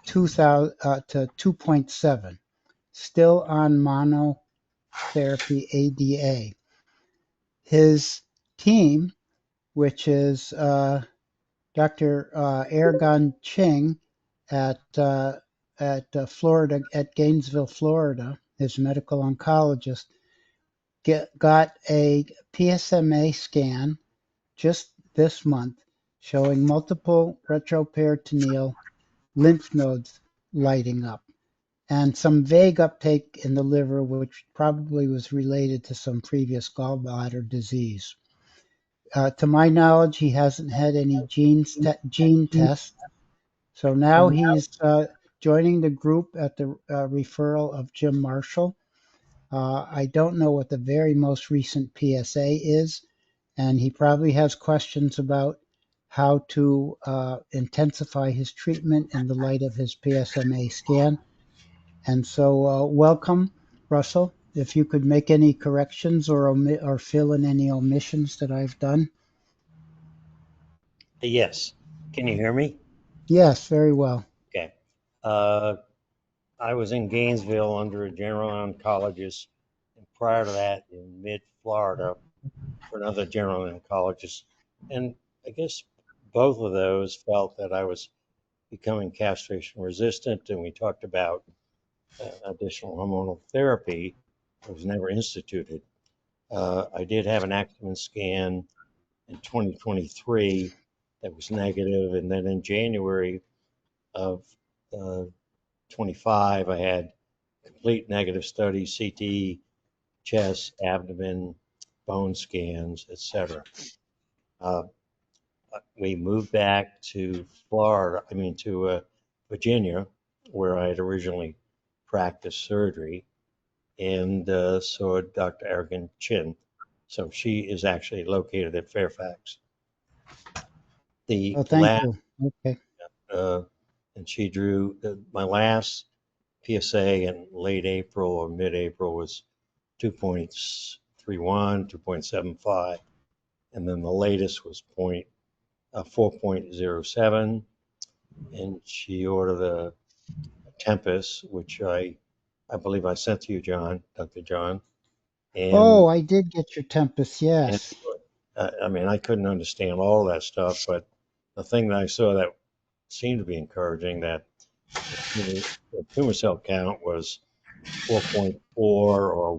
2.7, still on monotherapy ADA. His team, which is Dr. Ergon Ching at Florida, at Gainesville, Florida, his medical oncologist, got a PSMA scan just this month showing multiple retroperitoneal lymph nodes lighting up and some vague uptake in the liver, which probably was related to some previous gallbladder disease. To my knowledge, he hasn't had any gene tests. So now he's joining the group at the referral of Jim Marshall. I don't know what the very most recent PSA is, and he probably has questions about how to intensify his treatment in the light of his PSMA scan. And so welcome, Russell. If you could make any corrections or fill in any omissions that I've done. Yes. Can you hear me? Yes, very well. Okay. I was in Gainesville under a general oncologist, and prior to that in mid-Florida for another general oncologist. And I guess both of those felt that I was becoming castration resistant, and we talked about additional hormonal therapy. It was never instituted. I did have an Acumen scan in 2023 that was negative, and then in January of 25, I had complete negative studies, CT, chest, abdomen, bone scans, etc. We moved back to Virginia, where I had originally practiced surgery, and saw Dr. Aragon Chin. So she is actually located at Fairfax. Thank you. Okay. And she drew my last PSA in late April or mid-April was 2.31, 2.75, and then the latest was 4.07, and she ordered a Tempest, which I believe I sent to you, John, Dr. John. And, I did get your Tempest, yes. I mean, I couldn't understand all that stuff, but the thing that I saw that seemed to be encouraging, that the tumor cell count was 4.4 or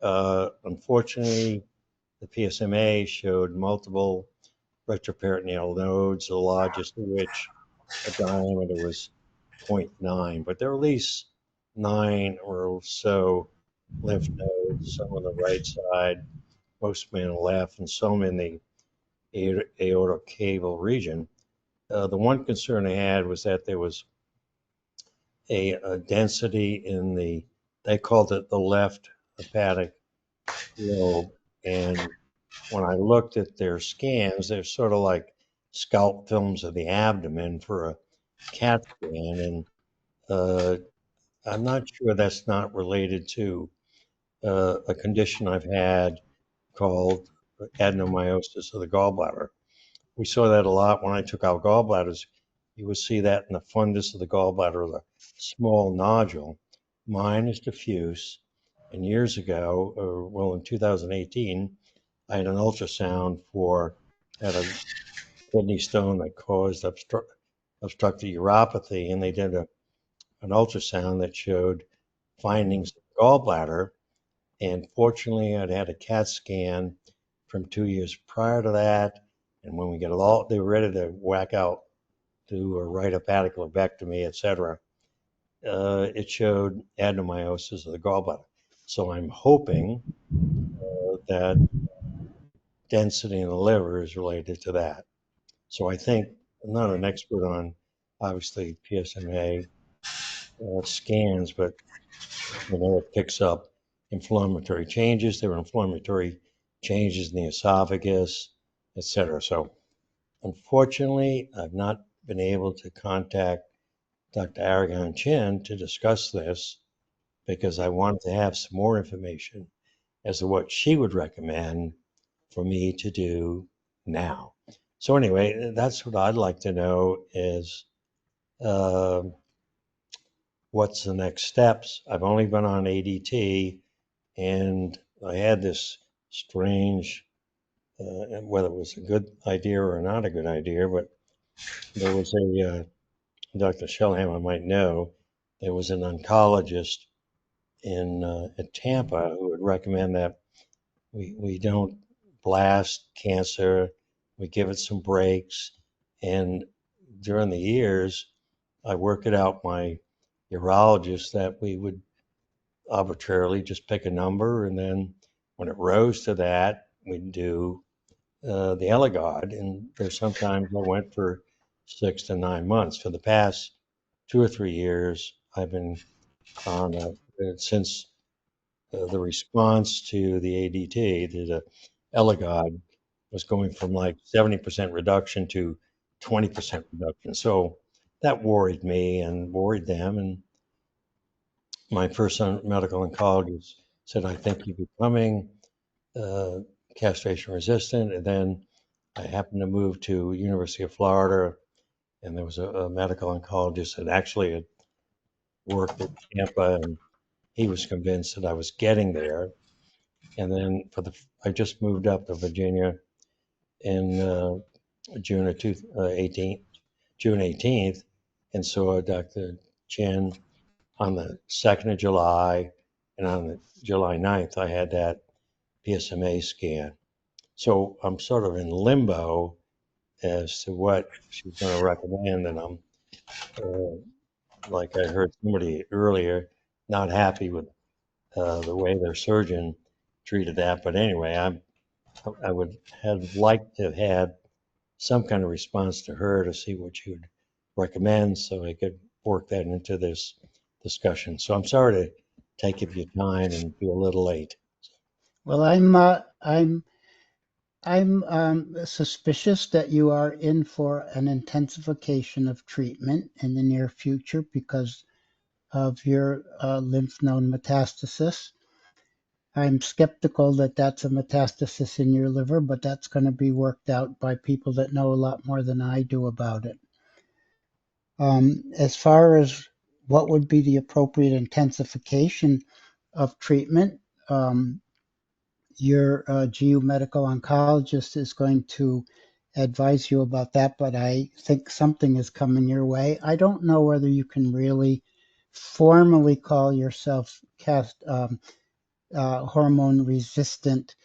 1.4%. Unfortunately, the PSMA showed multiple retroperitoneal nodes, the largest of which a diameter was 0.9, but there are at least 9 or so lymph nodes, some on the right side, most on the left, and some in the aortocaval region. The one concern I had was that there was a density in they called it the left hepatic lobe. And when I looked at their scans, they're sort of like scalp films of the abdomen for a CAT scan. And I'm not sure that's not related to a condition I've had called adenomyosis of the gallbladder. We saw that a lot when I took out gallbladders. You would see that in the fundus of the gallbladder, the small nodule. Mine is diffuse. And years ago, well, in 2018, I had an ultrasound had a kidney stone that caused obstructive uropathy, and they did an ultrasound that showed findings of the gallbladder. And fortunately, I'd had a CAT scan from 2 years prior to that. And when we get they were ready to whack out, do a right hepatic lobectomy, etc. It showed adenomyosis of the gallbladder. So I'm hoping that density in the liver is related to that. So I think I'm not an expert on obviously PSMA scans, but it picks up inflammatory changes. There were inflammatory changes in the esophagus, etc. So unfortunately, I've not been able to contact Dr. Aragon Chin to discuss this because I wanted to have some more information as to what she would recommend for me to do now. So anyway, that's what I'd like to know is what's the next steps. I've only been on ADT, and I had this strange, whether it was a good idea or not a good idea, but there was a, Dr. Shellhammer might know, there was an oncologist at Tampa who would recommend that we don't blast cancer, we give it some breaks. And during the years, I worked it out my urologist that we would arbitrarily just pick a number, and then when it rose to that, we'd do the Eligard. And there's sometimes I went for 6 to 9 months. For the past 2 or 3 years, I've been on since the response to the ADT, to the Eligard, was going from like 70% reduction to 20% reduction. So that worried me and worried them. And my first medical oncologist said, I think you're becoming castration resistant. And then I happened to move to University of Florida, and there was a medical oncologist that actually had worked at Tampa, and he was convinced that I was getting there. And then I just moved up to Virginia in June 18th, and saw Dr. Chen on the 2nd of July, and on the July 9th, I had that PSMA scan. So I'm sort of in limbo as to what she's going to recommend, and I'm, like I heard somebody earlier, not happy with the way their surgeon treated that. But anyway, I would have liked to have had some kind of response to her to see what she would recommend, so I could work that into this discussion. So I'm sorry to take up your time and be a little late. Well, I'm suspicious that you are in for an intensification of treatment in the near future because of your lymph node metastasis. I'm skeptical that that's a metastasis in your liver, but that's going to be worked out by people that know a lot more than I do about it. As far as what would be the appropriate intensification of treatment, your GU medical oncologist is going to advise you about that, but I think something is coming your way. I don't know whether you can really formally call yourself hormone resistant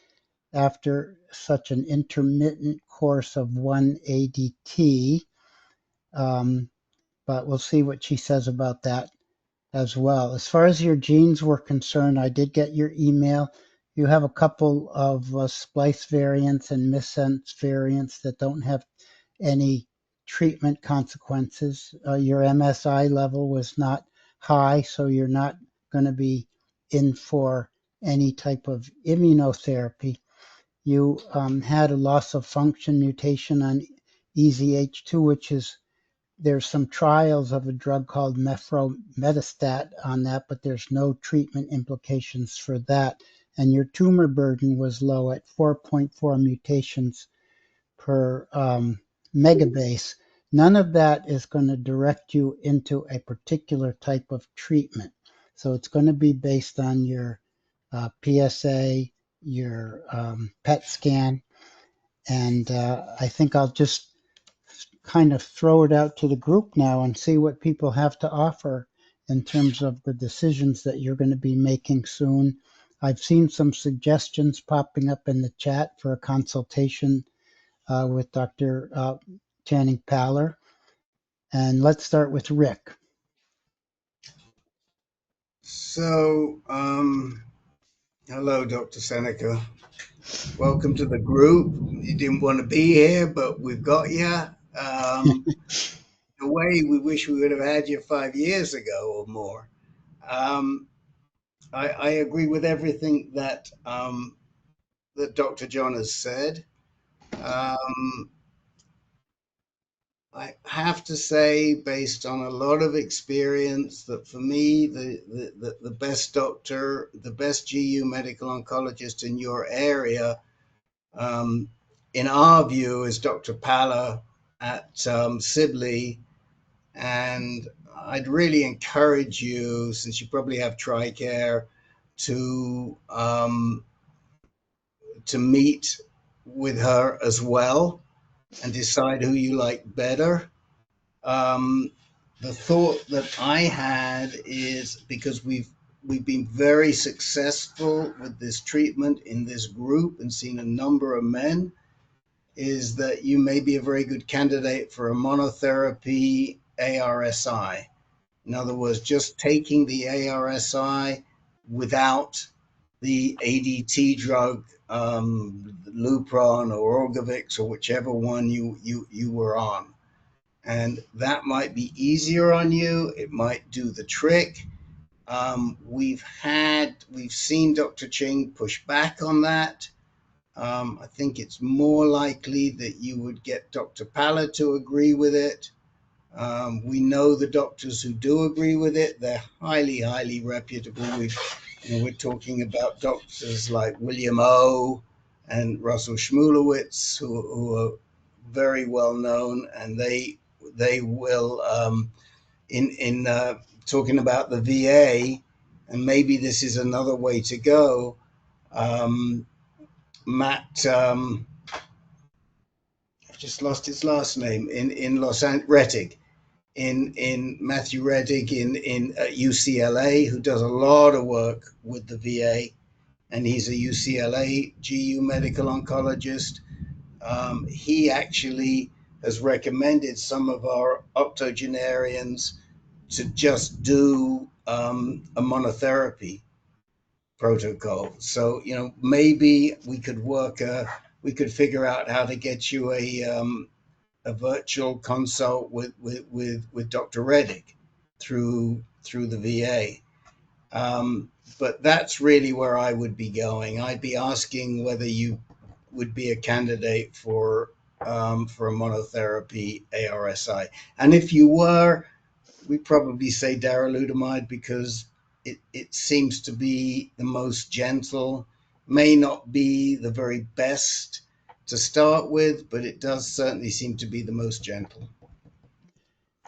after such an intermittent course of one ADT, but we'll see what she says about that as well. As far as your genes were concerned, I did get your email. You have a couple of splice variants and missense variants that don't have any treatment consequences. Your MSI level was not high, so you're not going to be in for any type of immunotherapy. You had a loss of function mutation on EZH2, which is, there's some trials of a drug called mefrometostat on that, but there's no treatment implications for that. And your tumor burden was low at 4.4 mutations per megabase. None of that is going to direct you into a particular type of treatment. So it's going to be based on your PSA, your PET scan, and I think I'll just kind of throw it out to the group now and see what people have to offer. in terms of the decisions that you're going to be making soon. I've seen some suggestions popping up in the chat for a consultation with Dr. Channing Paller. And let's start with Rick. So, hello, Dr. Seneca. Welcome to the group. You didn't want to be here, but we've got you. The way we wish we would have had you 5 years ago or more. I agree with everything that that Dr. John has said. I have to say, based on a lot of experience, that for me, the best doctor, the best GU medical oncologist in your area, in our view, is Dr. Palla at Sibley. And I'd really encourage you, since you probably have TRICARE, to meet with her as well and decide who you like better. The thought that I had is, because we've been very successful with this treatment in this group and seen a number of men, is that you may be a very good candidate for a monotherapy ARSI. In other words, just taking the ARSI without the ADT drug, Lupron or Orgovyx or whichever one you were on. And that might be easier on you. It might do the trick. We've seen Dr. Ching push back on that. I think it's more likely that you would get Dr. Palla to agree with it. We know the doctors who do agree with it. They're highly, highly reputable. We're talking about doctors like William O. and Russell Shmulewitz, who are very well known, and they will, in talking about the VA, and maybe this is another way to go. Matt, I've just lost his last name, in Los Angeles, Rettig, in Matthew Rettig in UCLA, who does a lot of work with the VA, and he's a UCLA GU medical oncologist. He actually has recommended some of our octogenarians to just do a monotherapy protocol. So, maybe we could figure out how to get you a virtual consult with Dr. Reddick through the VA. But that's really where I would be going. I'd be asking whether you would be a candidate for a monotherapy ARSI. And if you were, we'd probably say darolutamide, because it seems to be the most gentle. May not be the very best to start with, but it does certainly seem to be the most gentle.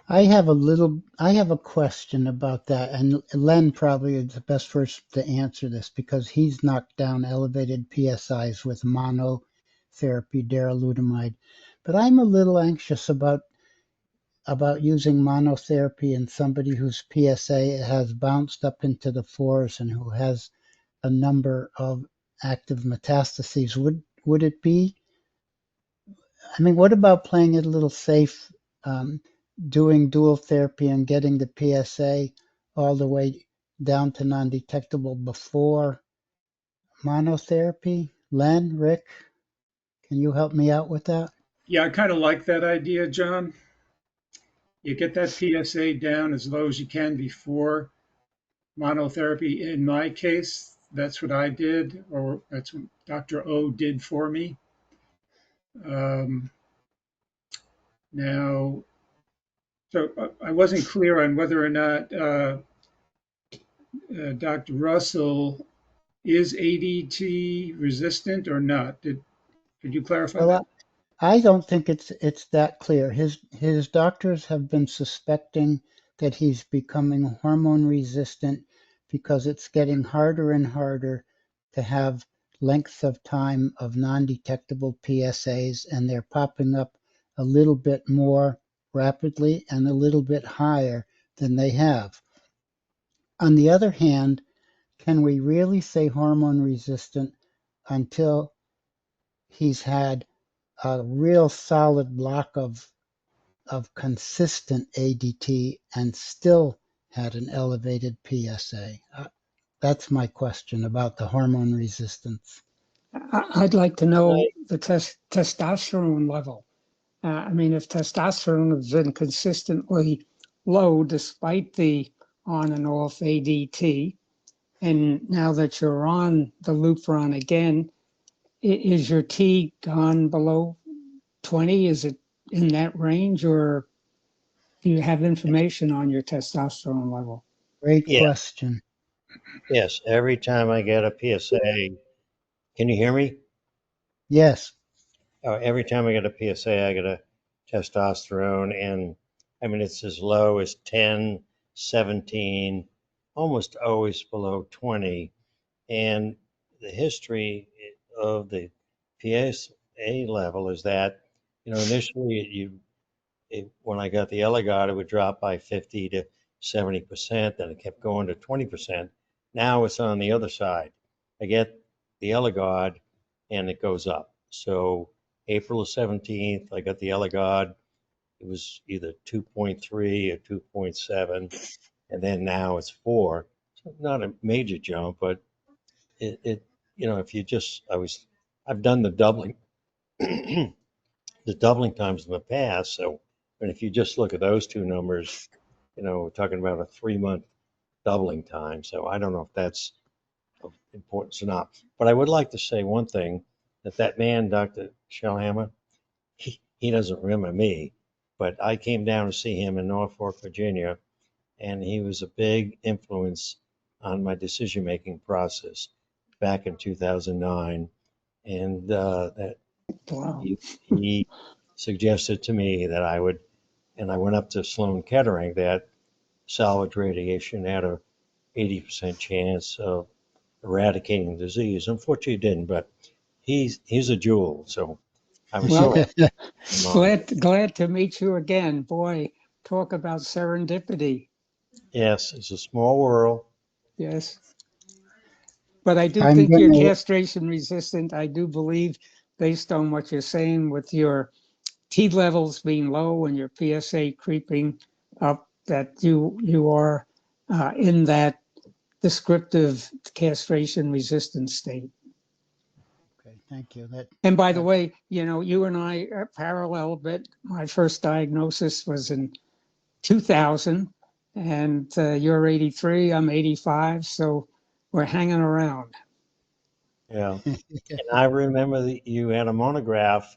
I have a question about that, and Len probably is the best person to answer this because he's knocked down elevated PSIs with monotherapy darolutamide. But I'm a little anxious about using monotherapy in somebody whose PSA has bounced up into the fours and who has a number of active metastases. Would it be? I mean, what about playing it a little safe? Doing dual therapy and getting the PSA all the way down to non-detectable before monotherapy? Len, Rick, can you help me out with that? Yeah, I kind of like that idea, John. You get that PSA down as low as you can before monotherapy. In my case, that's what I did, or that's what Dr. O did for me. Now, so I wasn't clear on whether or not Dr. Russell is ADT resistant or not. Could you clarify that? I don't think it's that clear. His doctors have been suspecting that he's becoming hormone resistant because it's getting harder and harder to have lengths of time of non-detectable PSAs, and they're popping up a little bit more rapidly and a little bit higher than they have. on the other hand, can we really say hormone resistant until he's had a real solid block of consistent ADT and still had an elevated PSA? That's my question about the hormone resistance. I'd like to know the testosterone level. I mean, if testosterone has been consistently low despite the on and off ADT, and now that you're on the Lupron again, is your T gone below 20? Is it in that range, or do you have information on your testosterone level? Great Yeah. question. Yes. Every time I get a PSA, can you hear me? Yes. Every time I get a PSA, I get a testosterone, and I mean, it's as low as 10, 17, almost always below 20. And the history of the PSA level is that, initially when I got the Eligard, it would drop by 50 to 70%, then it kept going to 20%. Now it's on the other side. I get the Eligard and it goes up. So April 17th, I got the Eligard. It was either 2.3 or 2.7, and then now it's 4. So not a major jump, but it if you just, I've done the doubling, the doubling times in the past. So, and if you just look at those two numbers, we're talking about a 3-month doubling time. So I don't know if that's of importance or not. But I would like to say one thing, that man, Dr. Shellhammer, he doesn't remember me, but I came down to see him in Norfolk, Virginia, and he was a big influence on my decision-making process back in 2009. And that Wow. he suggested to me that I would, and I went up to Sloan Kettering, that salvage radiation had a 80% chance of eradicating the disease. Unfortunately, it didn't, but he's a jewel. So I was Well, so glad to meet you again. Boy, talk about serendipity. yes, it's a small world. Yes. But I do I'm think you're gonna, castration resistant. I do believe, based on what you're saying, with your T levels being low and your PSA creeping up, that you are in that descriptive castration resistant state. okay, thank you. And by the way, you and I are parallel a bit. My first diagnosis was in 2000, and you're 83, I'm 85, so we're hanging around. Yeah. And I remember that you had a monograph,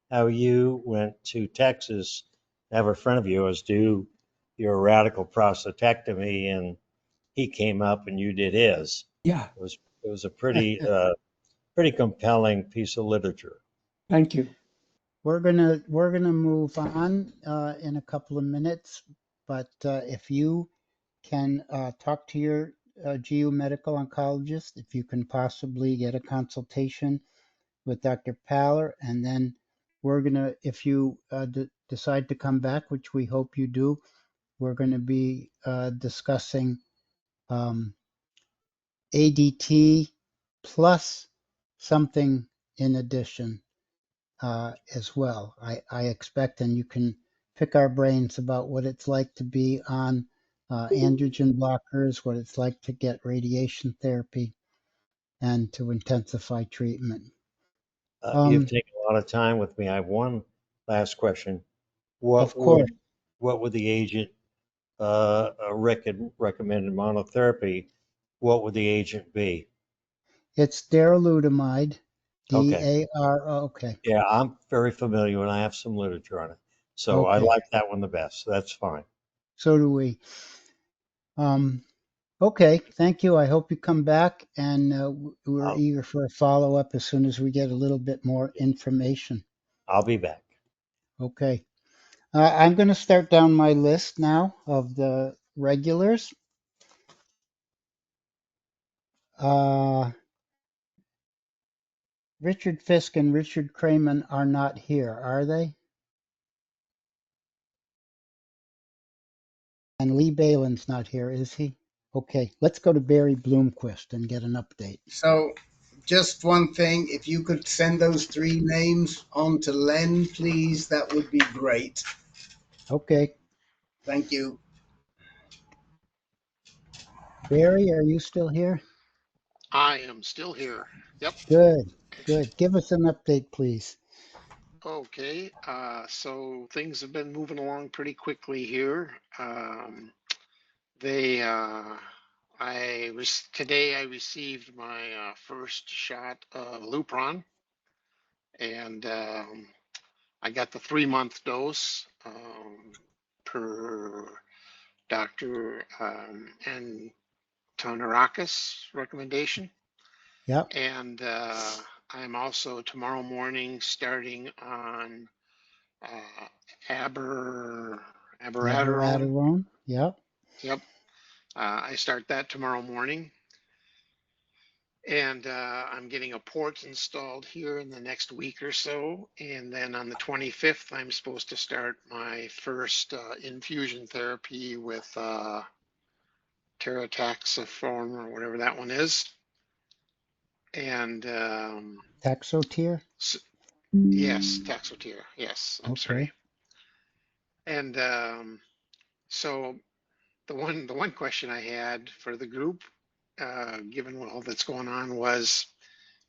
how you went to Texas to have a friend of yours do your radical prostatectomy, and he came up and you did his. Yeah. It was a pretty pretty compelling piece of literature. Thank you. We're gonna move on in a couple of minutes, but if you can talk to your GU medical oncologist, if you can possibly get a consultation with Dr. Paller, and then we're gonna, if you decide to come back, which we hope you do, we're gonna be discussing ADT plus something in addition as well. I expect, and you can pick our brains about what it's like to be on androgen blockers, what it's like to get radiation therapy, and to intensify treatment. You've taken a lot of time with me. I have one last question. Of course. What would the agent, a recommended monotherapy, what would the agent be? It's darolutamide, Okay. Okay. Yeah, I'm very familiar and I have some literature on it. So I Okay. like that one the best. So that's fine. So do we. Okay, thank you. I hope you come back, and we're eager for a follow-up as soon as we get a little bit more information. I'll be back. Okay. I'm going to start down my list now of the regulars. Richard Fisk and Richard Kramen are not here, are they? And Lee Balin's not here, is he? Okay, let's go to Barry Bloomquist and get an update. So, just one thing, if you could send those 3 names on to Len, please, that would be great. Okay. Thank you. Barry, are you still here? I am still here. Yep. Good, good. Give us an update, please. Okay. So things have been moving along pretty quickly here. Today I received my first shot of Lupron, and I got the 3-month dose per Dr. Antonarakis recommendation. Yep. And I'm also tomorrow morning starting on abiraterone. Abiraterone. Yep. Yep. I start that tomorrow morning. And I'm getting a port installed here in the next week or so. And then on the 25th, I'm supposed to start my first infusion therapy with terataxiform or whatever that one is. And Taxotere? yes, Taxotere. Yes, I'm sorry. And so the one question I had for the group, given all that's going on, was,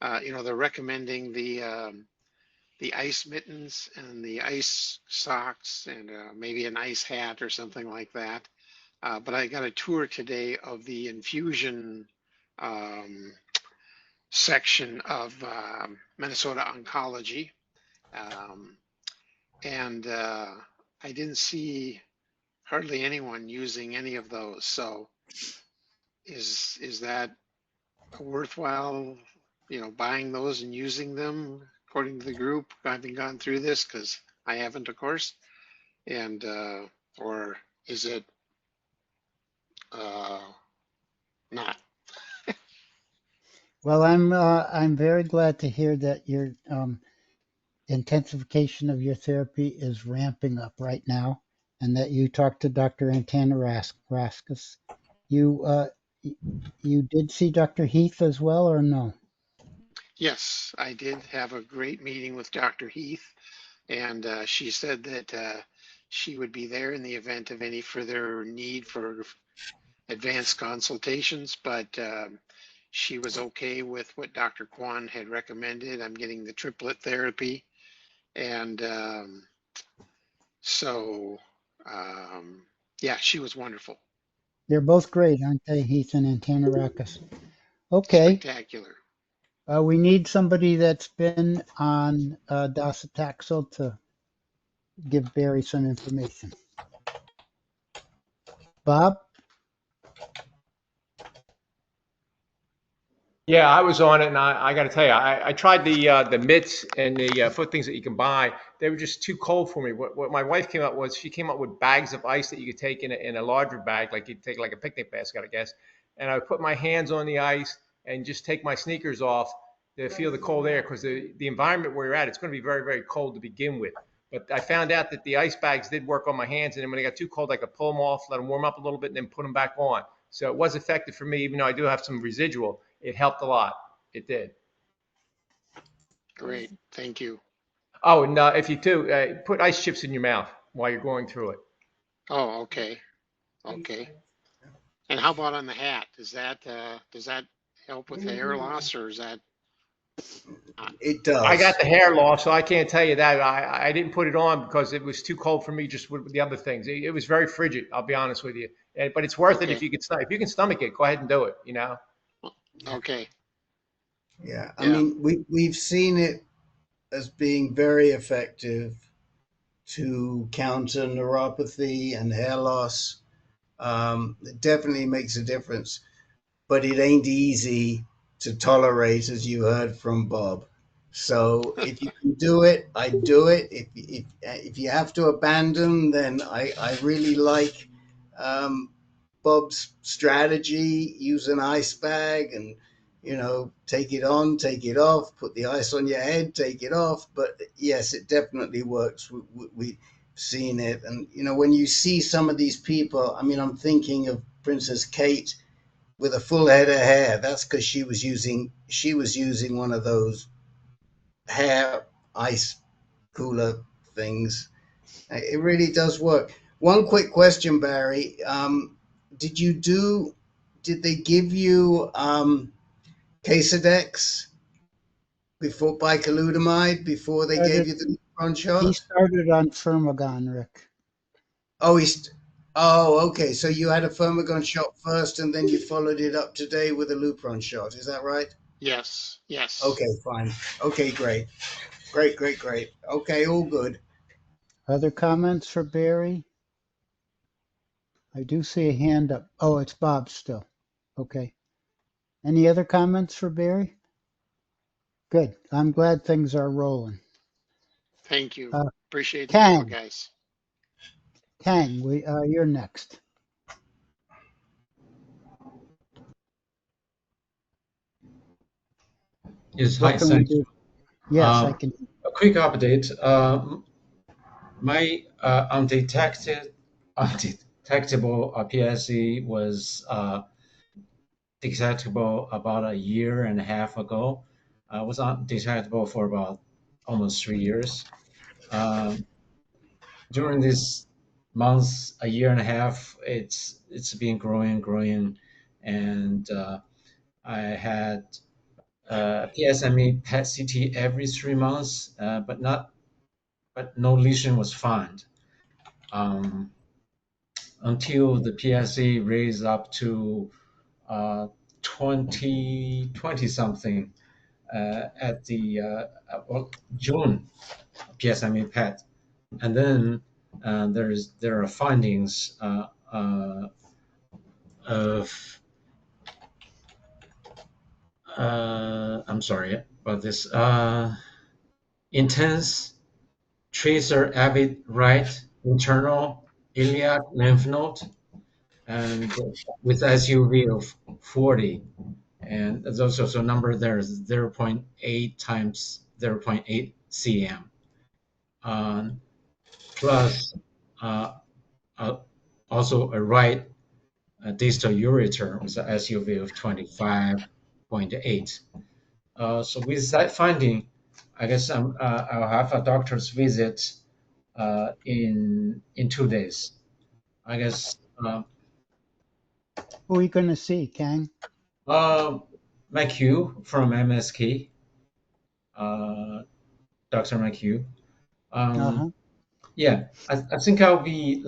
they're recommending the ice mittens and the ice socks and maybe an ice hat or something like that. But I got a tour today of the infusion section of Minnesota Oncology. And I didn't see hardly anyone using any of those. So is that worthwhile, buying those and using them according to the group, having gone through this? Because I haven't, of course. And or is it not? Well, I'm very glad to hear that your intensification of your therapy is ramping up right now, and that you talked to Dr. Antonarakis. You did see Dr. Heath as well, or no? Yes, I did have a great meeting with Dr. Heath, and she said that she would be there in the event of any further need for advanced consultations, but she was okay with what Dr. Kwan had recommended. I'm getting the triplet therapy, and yeah, she was wonderful. They're both great, aren't they, Heath and Antonarakis? Okay. Spectacular. We need somebody that's been on docetaxel to give Barry some information. Bob? Yeah, I was on it, and I got to tell you, I tried the mitts and the foot things that you can buy. They were just too cold for me. What my wife came up with, she came up with bags of ice that you could take in a larger bag, like you'd take like a picnic basket, I guess. And I would put my hands on the ice and just take my sneakers off to feel the cold air, because the environment where you're at, it's going to be very, very cold to begin with. But I found out that the ice bags did work on my hands, and then when they got too cold, I could pull them off, let them warm up a little bit, and then put them back on. So it was effective for me, even though I do have some residual. It helped a lot. It did. Great. Thank you. Oh, and if you do, put ice chips in your mouth while you're going through it. Oh, okay. Okay. And how about on the hat? Does that help with the hair loss, or is that? It does. I got the hair loss, so I can't tell you that. I didn't put it on because it was too cold for me, just with the other things. It was very frigid, I'll be honest with you. But it's worth it if you can stomach it. Go ahead and do it. Okay. Yeah, I mean, we've seen it as being very effective to counter neuropathy and hair loss. It definitely makes a difference, but it ain't easy to tolerate, as you heard from Bob. So if you can do it, I do it. If you have to abandon, then I really like Bob's strategy. Use an ice bag and take it on, take it off, put the ice on your head, take it off. But yes, it definitely works. We've seen it. And when you see some of these people, I mean, I'm thinking of Princess Kate with a full head of hair. That's because she was using one of those hair ice cooler things. It really does work. One quick question, Barry. Did you do? Did they give you Casodex before bicalutamide before they gave you the Lupron He shot? started on Firmagon, Rick. Oh, oh, okay. So you had a Firmagon shot first, and then you followed it up today with a Lupron shot. Is that right? Yes, yes. Okay, fine. Okay, great. Great, great, great. Okay, all good. Other comments for Barry? I do see a hand up. Oh, it's Bob still. Okay. Any other comments for Barry? Good. I'm glad things are rolling. Thank you. Uh, Appreciate the info, Kang, guys. you're next. Yes, What hi, can we thanks. do? Yes, I can. A quick update. My undetectable PSE was detectable about a year and a half ago. Was undetectable for about almost 3 years. During this months, a year and a half, it's been growing, and I had PSMA PET CT every 3 months, but no lesion was found until the PSA raised up to 20 something at the June PSMA PET, and then there are findings of I'm sorry about this intense tracer avid right internal iliac lymph node and with SUV of 40, and those also number there is 0.8 times 0.8 cm, plus uh, uh, also a right distal ureter with an SUV of 25.8. So with that finding, I guess I'll have a doctor's visit in 2 days. I guess Who are you going to see, Kang? McHugh from MSK, Dr. McHugh. Uh-huh. Yeah, I think I'll be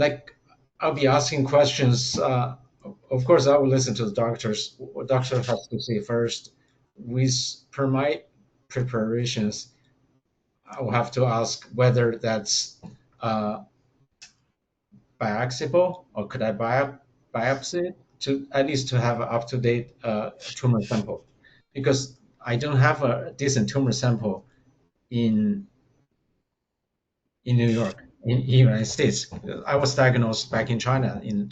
asking questions. Of course, I will listen to the doctors. What doctor has to say first. With per my preparations, I will have to ask whether that's uh, biopsiable or could I biopsy it to at least to have an up-to-date tumor sample, because I don't have a decent tumor sample in New York, in the United States. I was diagnosed back in China in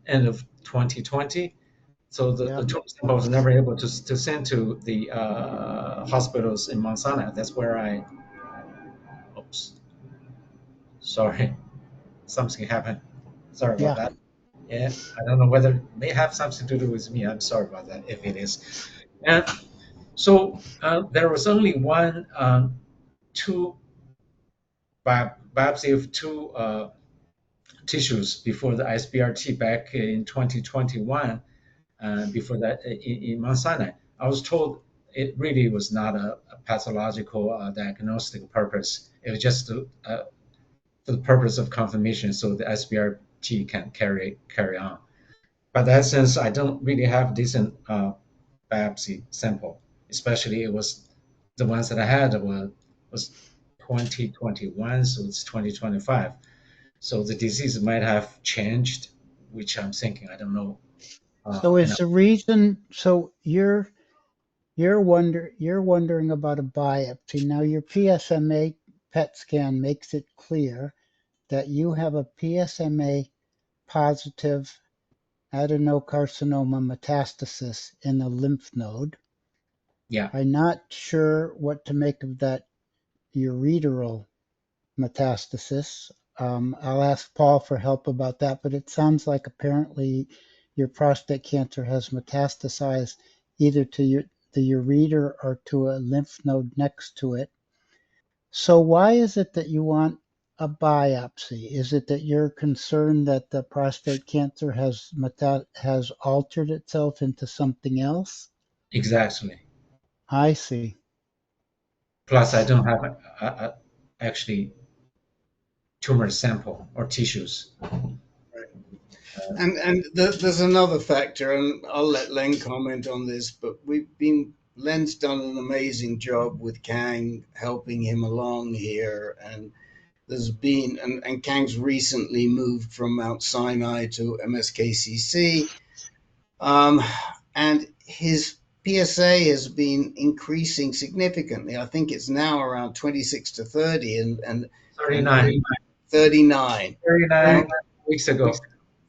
end of 2020. So the tumor sample was never able to send to the hospitals in Mount Sinai. That's where oops, sorry, something happened. Sorry about Yeah. that. Yeah, I don't know whether it may have something to do with me. I'm sorry about that if it is. And so there was only two biopsy of two tissues before the SBRT back in 2021. Before that, in Mount Sinai, I was told it really was not a pathological diagnostic purpose. It was just for the purpose of confirmation, so the SBRT can carry on. But that sense, I don't really have decent biopsy sample. Especially, it was the ones that I had was 2021, so it's 2025. So the disease might have changed, which I'm thinking. I don't know. So is the reason, so you're wondering about a biopsy. Now your PSMA PET scan makes it clear that you have a PSMA positive adenocarcinoma metastasis in a lymph node. Yeah. I'm not sure what to make of that ureteral metastasis. I'll ask Paul for help about that, but it sounds like apparently your prostate cancer has metastasized either to the ureter or to a lymph node next to it. So why is it that you want a biopsy? Is it that you're concerned that the prostate cancer has altered itself into something else? Exactly. I see. Plus, I don't have actually tumor sample or tissues. And there's another factor, and I'll let Len comment on this, but Len's done an amazing job with Kang, helping him along here, and there's been, and Kang's recently moved from Mount Sinai to MSKCC, and his PSA has been increasing significantly. I think it's now around 26 to 30 and 39. 39. 39 weeks ago.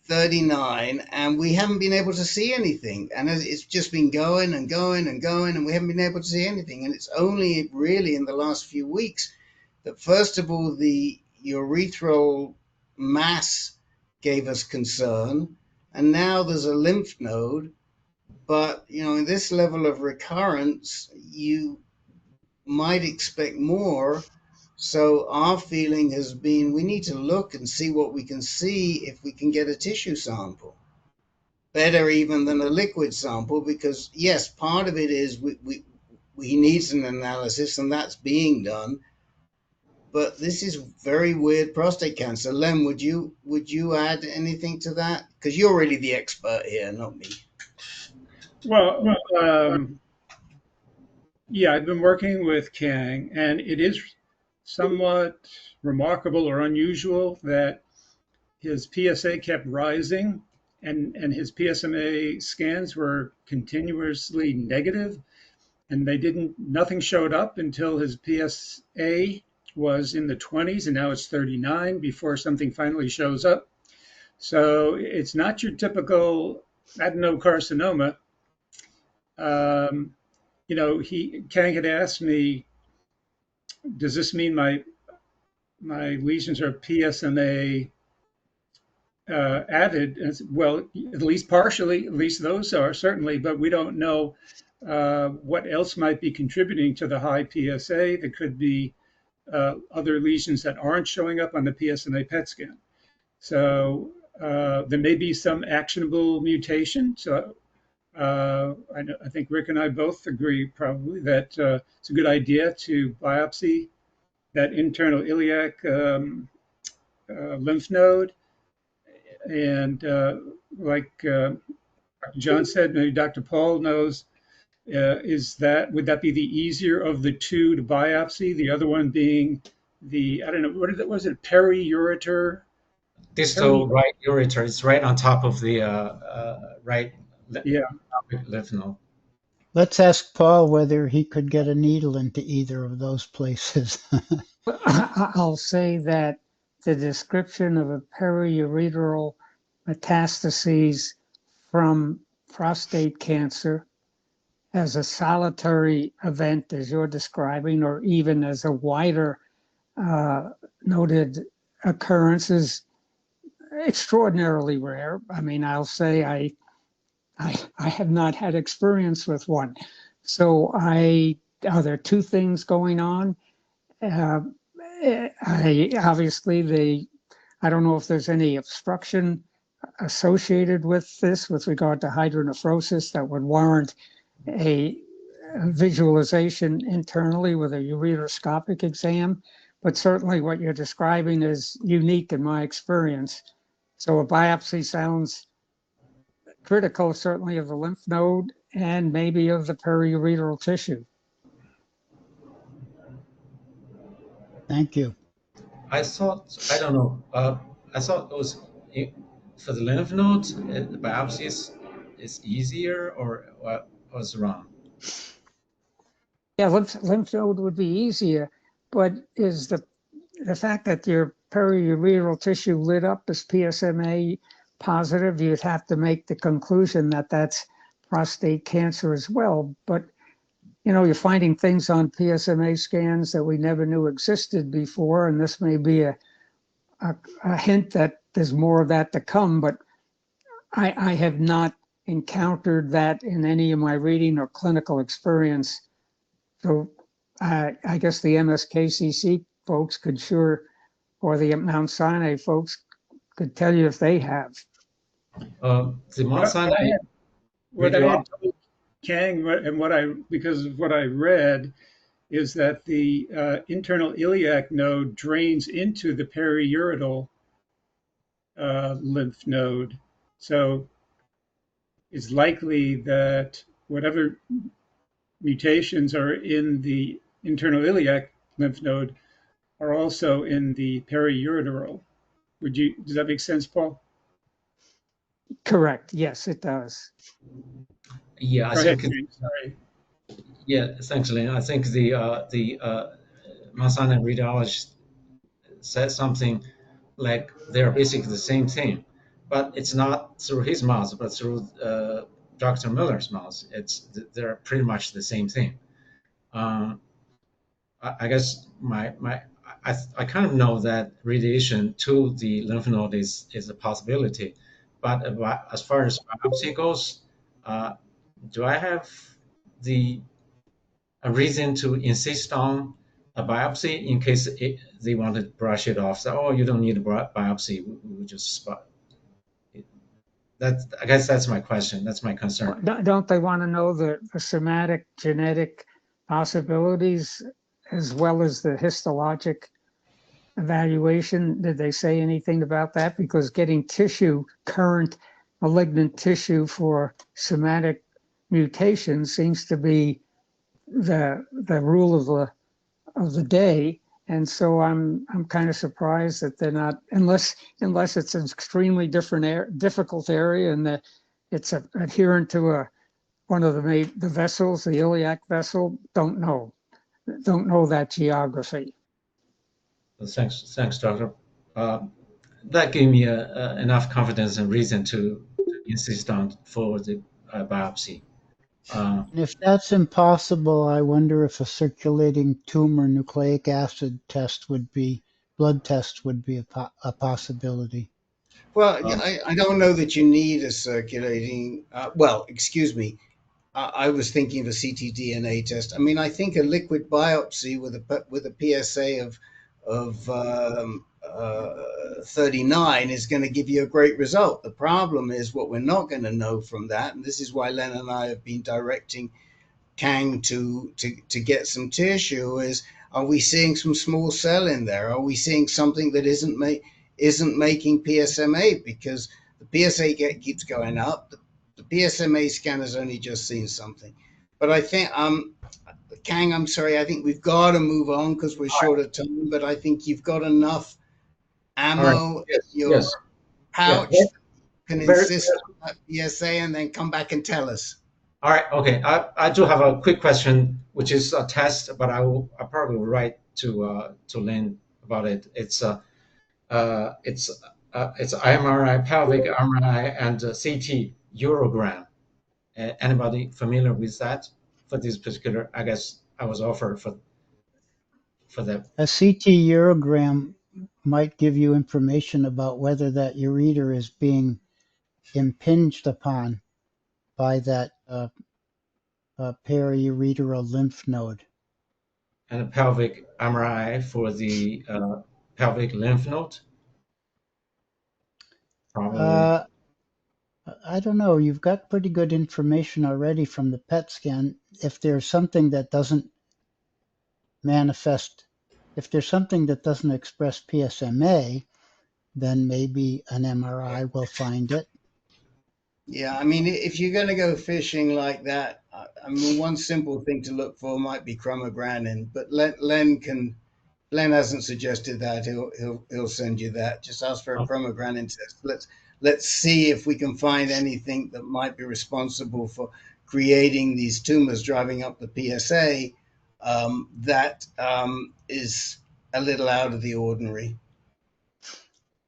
39, and we haven't been able to see anything. And it's just been going and going and going, and we haven't been able to see anything. And it's only really in the last few weeks that, first of all, the urethral mass gave us concern, and now there's a lymph node. But, in this level of recurrence, you might expect more. So our feeling has been we need to look and see what we can see if we can get a tissue sample. Better even than a liquid sample, because yes, part of it is we need an analysis, and that's being done. But this is very weird prostate cancer. Len, would you add anything to that? Because you're really the expert here, not me. Well, yeah, I've been working with Kang, and it is somewhat remarkable or unusual that his PSA kept rising and his PSMA scans were continuously negative, and nothing showed up until his PSA was in the 20s, and now it's 39 before something finally shows up. So it's not your typical adenocarcinoma. Kang had asked me, does this mean my lesions are PSMA avid? And well, at least partially, at least those are certainly, but we don't know what else might be contributing to the high PSA. There could be other lesions that aren't showing up on the PSMA PET scan. So there may be some actionable mutation. So I think Rick and I both agree probably that it's a good idea to biopsy that internal iliac lymph node. And like John said, maybe Dr. Paul knows, would that be the easier of the two to biopsy? The other one being I don't know, was it periureter? Distal right ureter. It's right on top of the right lymph node. Let's ask Paul whether he could get a needle into either of those places. I'll say that the description of a periureteral metastases from prostate cancer as a solitary event, as you're describing, or even as a wider noted occurrence, is extraordinarily rare. I mean, I'll say I have not had experience with one. So are there two things going on? I don't know if there's any obstruction associated with this with regard to hydronephrosis that would warrant a visualization internally with a ureteroscopic exam, but certainly what you're describing is unique in my experience. So a biopsy sounds critical, certainly of the lymph node and maybe of the periureteral tissue. Thank you. I thought it was for the lymph nodes, the biopsy is easier, or what was wrong? Yeah, lymph node would be easier, but is the fact that your periureteral tissue lit up as PSMA positive, you'd have to make the conclusion that that's prostate cancer as well. But you're finding things on PSMA scans that we never knew existed before, and this may be a hint that there's more of that to come. But I have not encountered that in any of my reading or clinical experience. So I guess the MSKCC folks could sure, or the Mount Sinai folks could tell you if they have. The Mount Sinai What I had told Kang and because of what I read, is that the internal iliac node drains into the periuretal lymph node. So it's likely that whatever mutations are in the internal iliac lymph node are also in the periureteral. Does that make sense, Paul? Correct. Yes, it does. Yeah, I Go ahead, think. Kang, sorry. Yeah, thanks, Lynn. I think the Mount Sinai radiologist said something like they're basically the same thing, but it's not through his mouth, but through Dr. Miller's mouth. They're pretty much the same thing. I guess I kind of know that radiation to the lymph node is a possibility, but as far as biopsy goes, do I have a reason to insist on a biopsy in case they want to brush it off? So, oh, you don't need a biopsy. We just spot. I guess that's my question. That's my concern. Don't they want to know the somatic genetic possibilities as well as the histologic evaluation? Did they say anything about that? Because getting current malignant tissue for somatic mutation seems to be the rule of the day. And so I'm kind of surprised that they're not, unless it's an extremely difficult area and that it's adherent to one of the vessels, the iliac vessel. Don't know that geography. Thanks, doctor. That gave me enough confidence and reason to insist on for the biopsy. And if that's impossible, I wonder if a circulating tumor nucleic acid blood test would be a possibility. Well, I don't know that you need a circulating. Well, excuse me. I was thinking of a ctDNA test. I mean, I think a liquid biopsy with a PSA of 39 is going to give you a great result. The problem is what we're not going to know from that, and this is why Len and I have been directing Kang to get some tissue. Is, are we seeing some small cell in there? Are we seeing something that isn't making PSMA? Because the PSA keeps going up. The PSMA scan has only just seen something. But I think, Kang, I'm sorry, I think we've got to move on because we're short of time, but I think you've got enough ammo in your pouch that can insist on that PSA and then come back and tell us. All right, okay. I do have a quick question, which is a test, but I probably will write to Lynn about it. It's MRI, pelvic MRI, and CT urogram. Anybody familiar with that for this particular? I guess I was offered for that. A CT urogram might give you information about whether that ureter is being impinged upon by that periureteral lymph node. And a pelvic MRI for the pelvic lymph node? Probably. I don't know. You've got pretty good information already from the PET scan. If there's something that doesn't manifest, if there's something that doesn't express PSMA, then maybe an MRI will find it. Yeah, I mean, if you're going to go fishing like that, I mean, one simple thing to look for might be chromogranin, but Len hasn't suggested that. He'll send you that. Just ask for a chromogranin test. Let's see if we can find anything that might be responsible for creating these tumors driving up the PSA that is a little out of the ordinary.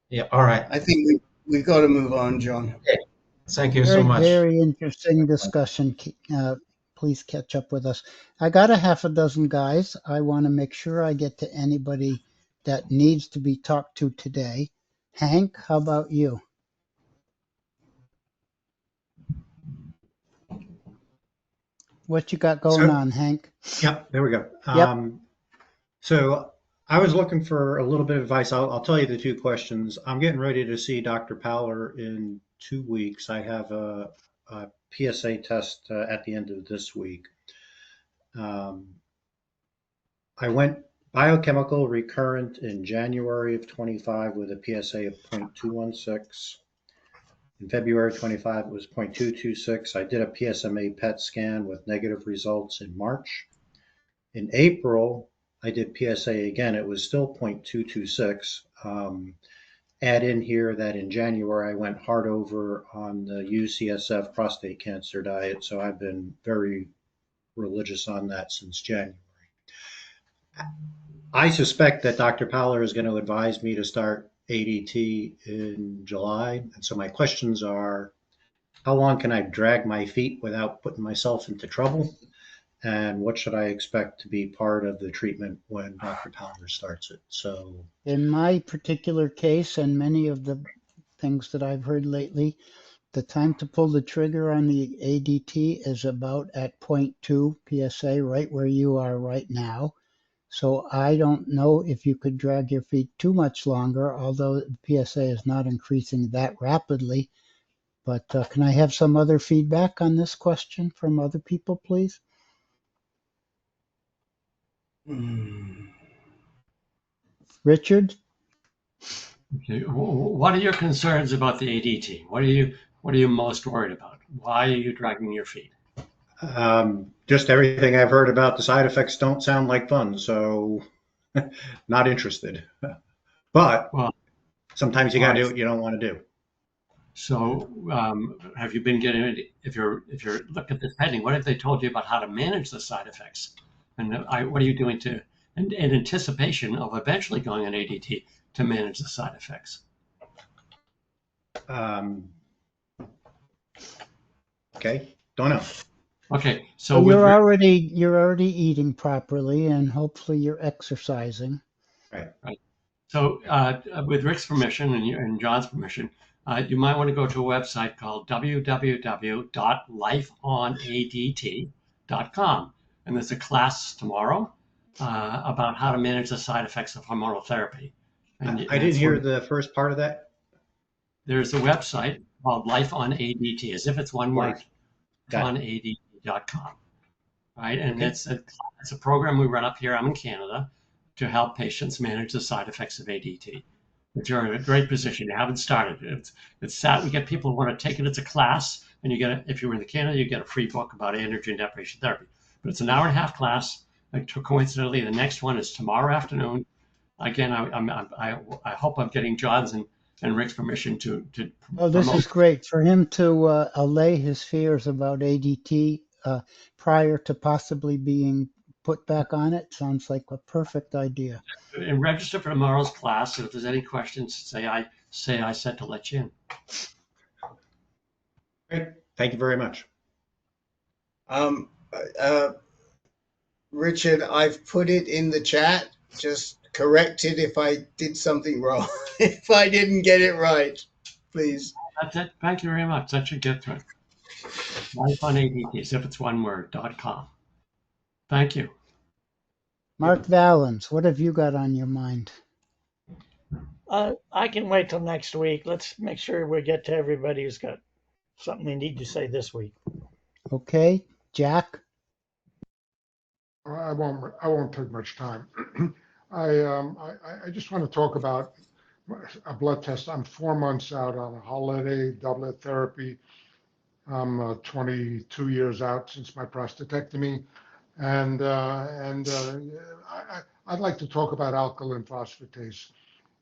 Yeah, all right. I think we've got to move on, John. Okay. Thank you so much. Very interesting discussion. Please catch up with us. I got a half a dozen guys. I want to make sure I get to anybody that needs to be talked to today. Hank, how about you? What you got going on, Hank? Yep, there we go. Yep. So I was looking for a little bit of advice. I'll tell you the two questions. I'm getting ready to see Dr. Powler in 2 weeks. I have a PSA test at the end of this week. I went biochemical recurrent in January of 25 with a PSA of 0.216. In February 25, it was 0.226. I did a PSMA PET scan with negative results in March. In April, I did PSA again. It was still 0.226. Add in here that in January, I went hard over on the UCSF prostate cancer diet. So I've been very religious on that since January. I suspect that Dr. Powler is going to advise me to start ADT in July. And so my questions are, how long can I drag my feet without putting myself into trouble? And what should I expect to be part of the treatment when Dr. Powler starts it? So in my particular case, and many of the things that I've heard lately, the time to pull the trigger on the ADT is about at 0.2 PSA, right where you are right now. So I don't know if you could drag your feet too much longer, although PSA is not increasing that rapidly. But can I have some other feedback on this question from other people, please? Richard? Okay. What are your concerns about the ADT? What are you most worried about? Why are you dragging your feet? Just everything I've heard about the side effects don't sound like fun, so not interested. But sometimes you got to do what you don't want to do. So have you been getting, if you're look at this heading, what have they told you about how to manage the side effects? And what are you doing to, in anticipation of eventually going on ADT, to manage the side effects? Okay, don't know. Okay, so you're already eating properly, and hopefully you're exercising. Right. So with Rick's permission and John's permission, you might want to go to a website called www.lifeonadt.com, and there's a class tomorrow about how to manage the side effects of hormonal therapy. And I didn't hear the first part of that. There's a website called Life on ADT, as if it's one word, onadt.com, right? And it's a program we run up here. I'm in Canada to help patients manage the side effects of ADT. But you're in a great position. You haven't started. It's sad. We get people who want to take it as a class, and you get if you're in Canada, you get a free book about androgen deprivation therapy. But it's an hour-and-a-half class. Coincidentally, the next one is tomorrow afternoon. Again, I hope I'm getting John's and Rick's permission to Oh, this is great for him to allay his fears about ADT prior to possibly being put back on it. Sounds like a perfect idea. And register for tomorrow's class. And if there's any questions, say I said to let you in. Great. Thank you very much. Richard, I've put it in the chat. Just correct it if I did something wrong. If I didn't get it right, please. That's it. Thank you very much. That should get to it. Life on ADT, as if it's one word.com. Thank you. Mark Valens, what have you got on your mind? I can wait till next week. Let's make sure we get to everybody who's got something they need to say this week. Okay, Jack. I won't take much time. I just want to talk about a blood test. I'm 4 months out on a holiday doublet therapy. I'm 22 years out since my prostatectomy, and I'd like to talk about alkaline phosphatase.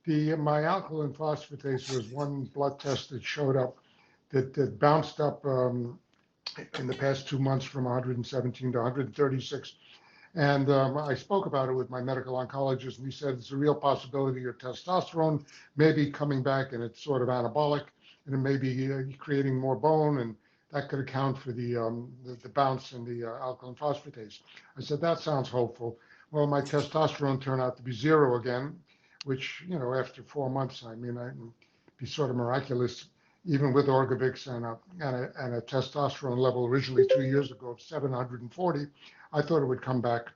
My alkaline phosphatase was one blood test that showed up that bounced up in the past 2 months from 117 to 136. And I spoke about it with my medical oncologist, and he said it's a real possibility your testosterone may be coming back, and it's sort of anabolic, and it may be creating more bone, and that could account for the bounce in the alkaline phosphatase. I said, that sounds hopeful. Well, my testosterone turned out to be 0 again, which, after 4 months, I mean, it'd be sort of miraculous even with Orgovyx and a testosterone level originally 2 years ago of 740, I thought it would come back,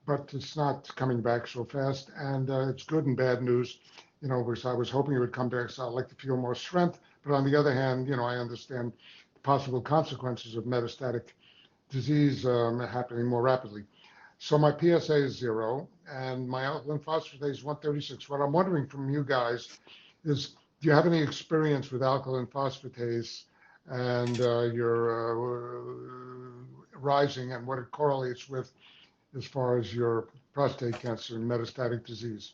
but it's not coming back so fast. And it's good and bad news, because I was hoping it would come back. So I'd like to feel more strength. But on the other hand, I understand the possible consequences of metastatic disease happening more rapidly. So my PSA is 0 and my alkaline phosphatase is 136. What I'm wondering from you guys is, do you have any experience with alkaline phosphatase and your rising and what it correlates with as far as your prostate cancer and metastatic disease?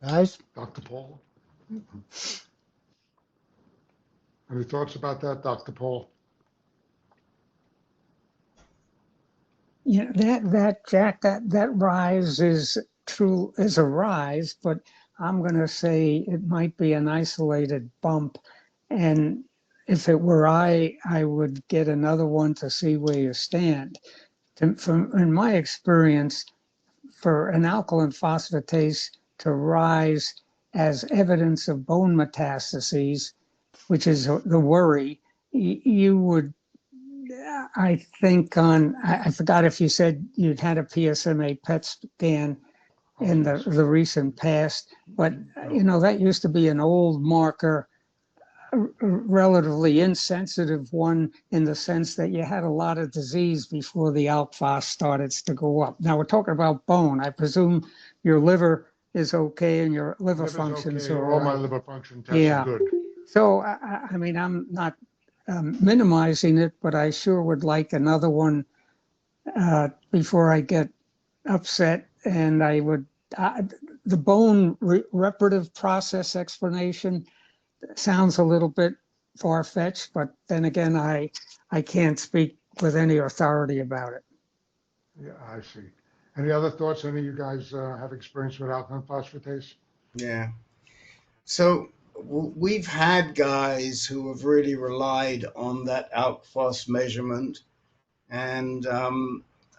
Guys? Dr. Paul? Any thoughts about that, Dr. Paul? Yeah, Jack, that rise is true, is a rise, but I'm going to say it might be an isolated bump. And if it were I would get another one to see where you stand. In my experience, for an alkaline phosphatase to rise as evidence of bone metastases, which is the worry, you would, I think I forgot if you said you'd had a PSMA PET scan in the recent past, but that used to be an old marker, a relatively insensitive one in the sense that you had a lot of disease before the alk phos started to go up. Now we're talking about bone. I presume your liver is okay and your liver functions are all my liver function tests yeah. are good. So I mean, I'm not minimizing it, but I sure would like another one before I get upset. And I would, the bone reparative process explanation sounds a little bit far-fetched, but then again, I can't speak with any authority about it. Yeah, I see. Any other thoughts? Any of you guys have experience with alkaline phosphatase? Yeah. So we've had guys who have really relied on that alk phos measurement, and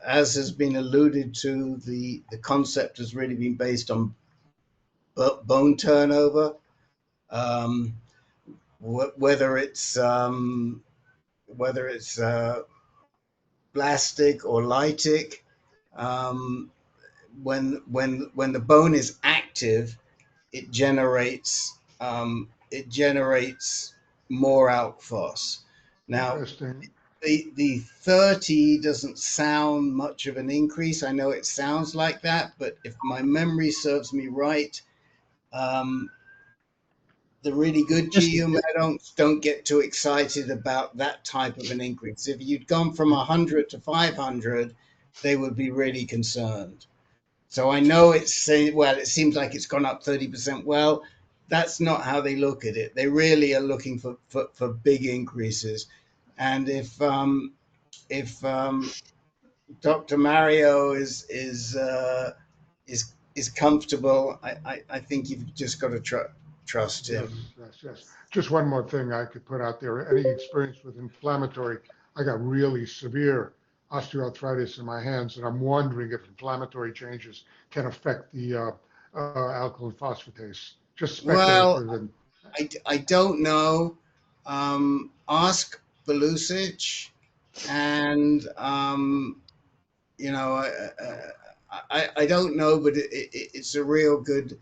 as has been alluded to, the concept has really been based on bone turnover, whether it's blastic or lytic. When the bone is active, it generates more alk phos. Now, the 30 doesn't sound much of an increase. I know it sounds like that, but if my memory serves me right, the really good GU don't get too excited about that type of an increase. If you'd gone from 100 to 500, they would be really concerned. So I know it seems like it's gone up 30%. Well, that's not how they look at it. They really are looking for big increases. And if Dr. Mario is comfortable, I think you've just got to trust him. Yes. Just one more thing I could put out there. Any experience with inflammatory? I got really severe osteoarthritis in my hands, and I'm wondering if inflammatory changes can affect the alkaline phosphatase. Just speculative. Well, I don't know. Ask Belusic, and I don't know, but it's a real good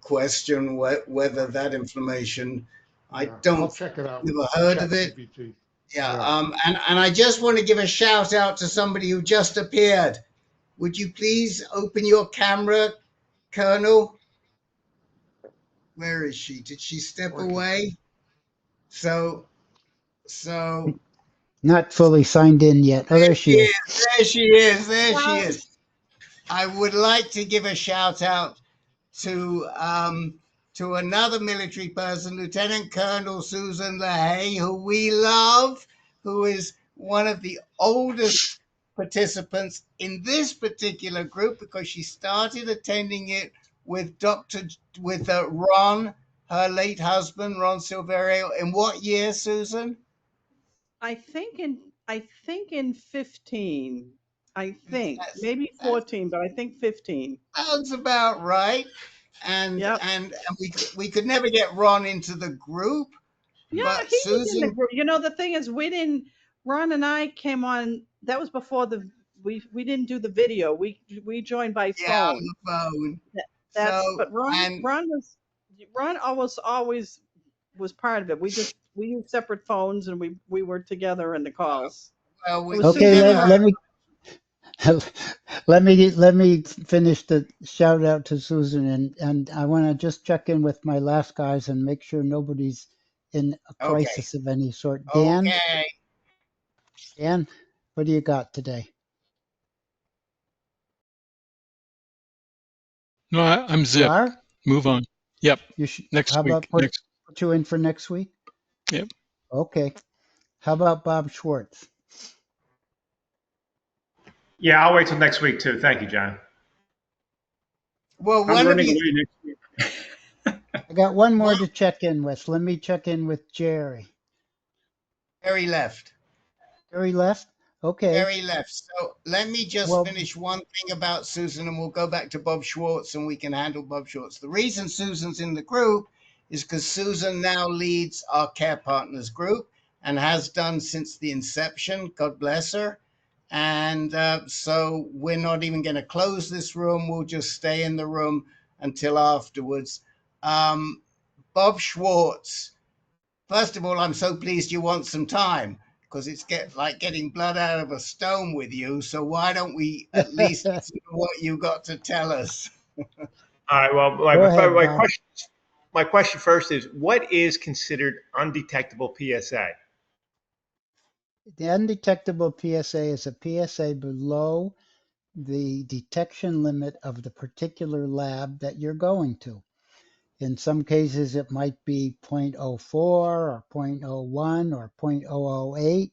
question whether that inflammation. I'll check it out. Never heard of it. GPT. Yeah. And I just want to give a shout out to somebody who just appeared. Would you please open your camera, Colonel? Where is she? Did she step away? So. Not fully signed in yet. Oh, there she is. There she is. There she is. I would like to give a shout out to another military person, Lieutenant Colonel Susan LaHaye, who we love, who is one of the oldest participants in this particular group because she started attending it with Ron, her late husband, Ron Silverio. In what year, Susan? I think in 15. I think That's, maybe that 14, but I think 15. sounds about right. And Yep. and we could never get Ron into the group, Yeah, but he was in the Susan. group. You know, the thing is, we didn't. Ron and I came on. That was before we didn't do the video. We joined by Yeah, on phone. the phone. That's So but Ron and Ron always was part of it. We used separate phones and we were together in the calls. well, It we, was we Okay, Susan never and had. let I. me let me finish the shout out to Susan, and I want to just check in with my last guys and make sure nobody's in a Okay, crisis of any sort. okay. Dan, what do you got today? No, I'm You zipped. are? Move on. Yep. How Next about week. put you in for next week? Yep. Okay. How about Bob Schwartz? Yeah, I'll wait till next week too. Thank you, John. Well, I'm one of running you, away next week. I got one more to check in with. Let me check in with Jerry. Jerry left. Jerry left? Okay. Jerry left. So let me just Well, finish one thing about Susan, and we'll go back to Bob Schwartz, and we can handle Bob Schwartz. The reason Susan's in the group is because Susan now leads our Care Partners group and has done since the inception. God bless her. And so we're not even going to close this room. We'll just stay in the room until afterwards. Bob Schwartz, first of all, I'm so pleased you want some time because it's like getting blood out of a stone with you. So why don't we at least listen to what you got to tell us? All right. Well, go ahead, Bob. my question first is, what is considered undetectable PSA? The undetectable PSA is a PSA below the detection limit of the particular lab that you're going to. In some cases, it might be 0.04 or 0.01 or 0.008,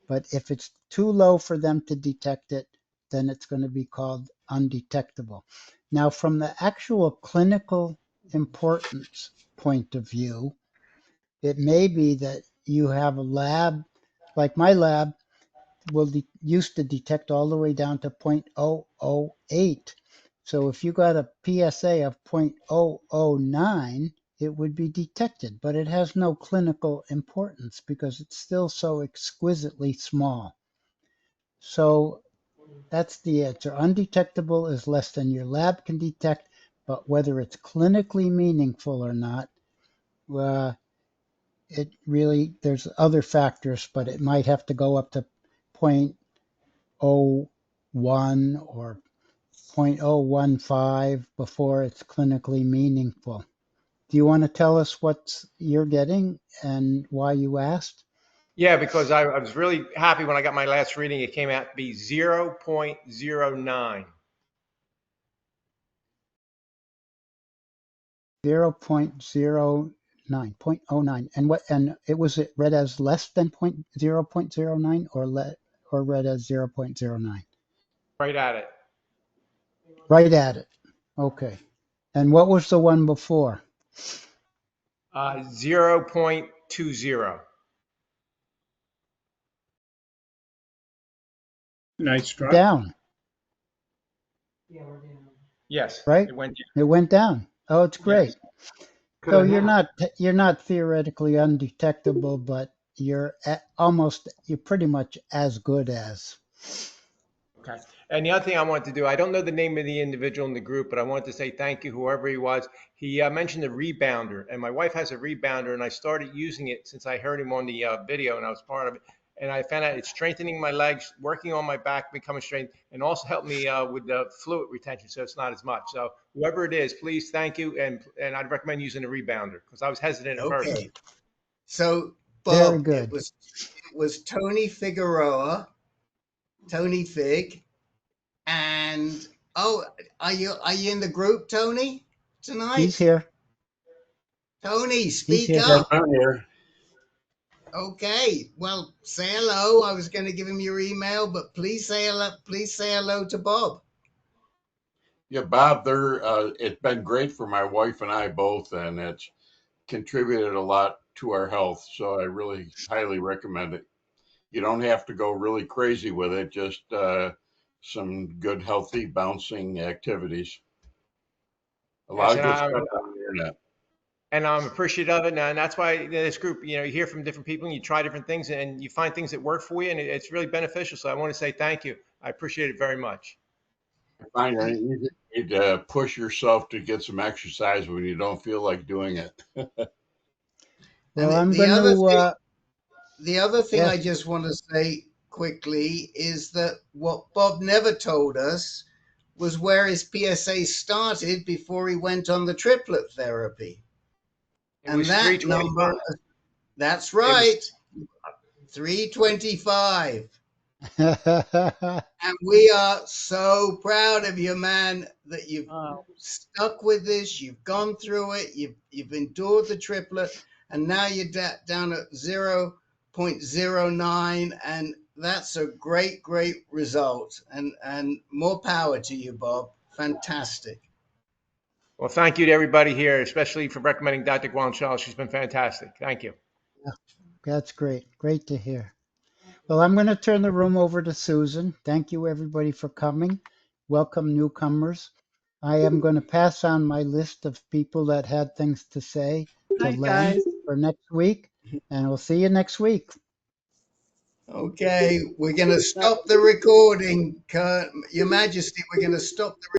but if it's too low for them to detect it, then it's going to be called undetectable. Now, from the actual clinical importance point of view, it may be that you have a lab, like my lab, used to detect all the way down to 0.008. So if you got a PSA of 0.009, it would be detected, but it has no clinical importance because it's still so exquisitely small. So that's the answer. Undetectable is less than your lab can detect, but whether it's clinically meaningful or not, it really, there's other factors, but it might have to go up to 0.01 or 0.015 before it's clinically meaningful. Do you want to tell us what you're getting and why you asked? Yeah, because I was really happy when I got my last reading. It came out to be 0.09. 0.09. And it was read as less than 0.09 or read as 0.09? Right at it. Right at it. Okay. And what was the one before? 0.20. Nice drop. Down, Yes, right? it went down. It went down. Oh, it's great. Yes. So you're not theoretically undetectable, but you're pretty much as good as. Okay. And the other thing I wanted to do, I don't know the name of the individual in the group, but I wanted to say thank you, whoever he was. He mentioned a rebounder, and my wife has a rebounder, and I started using it since I heard him on the video, and I was part of it. And I found out it's strengthening my legs, working on my back, becoming straight, and also helped me with the fluid retention, so it's not as much. So whoever it is, please thank you, and I'd recommend using a rebounder because I was hesitant at first. Okay. So Very Bob, good. it was Tony Figueroa, Tony Fig, and are you in the group, Tony, tonight? He's here. Tony, He's speak here. up. I'm here. Okay. Well, say hello. I was going to give him your email, but please say hello. Please say hello to Bob. Yeah, Bob, it's been great for my wife and I both, and it's contributed a lot to our health. So I really highly recommend it. You don't have to go really crazy with it. Just some good, healthy, bouncing activities. A Yes, lot of and good stuff on the internet. I'm appreciative of it, and that's why this group, you hear from different people, and you try different things, and you find things that work for you, and it's really beneficial. So I want to say thank you. I appreciate it very much. Fine, you need to push yourself to get some exercise when you don't feel like doing it. Well, And I'm the going other to, thing, the other thing I yes, just want to say quickly is that what Bob never told us was where his PSA started before he went on the triplet therapy. It And was that 325. number, that's It was right, 325. And we are so proud of you, man, that you've stuck with this. You've gone through it. You've endured the triplet, and now you're down at 0.09, and that's a great, great result. And more power to you, Bob. Fantastic. Well, thank you to everybody here, especially for recommending Dr. Guanchal. She's been fantastic. Thank you. that's great. Great to hear. Well, I'm going to turn the room over to Susan. Thank you, everybody, for coming. Welcome, newcomers. I am going to pass on my list of people that had things to say to Hi, Len guys. for next week, and we'll see you next week. Okay, we're going to stop the recording, Your Majesty. We're going to stop the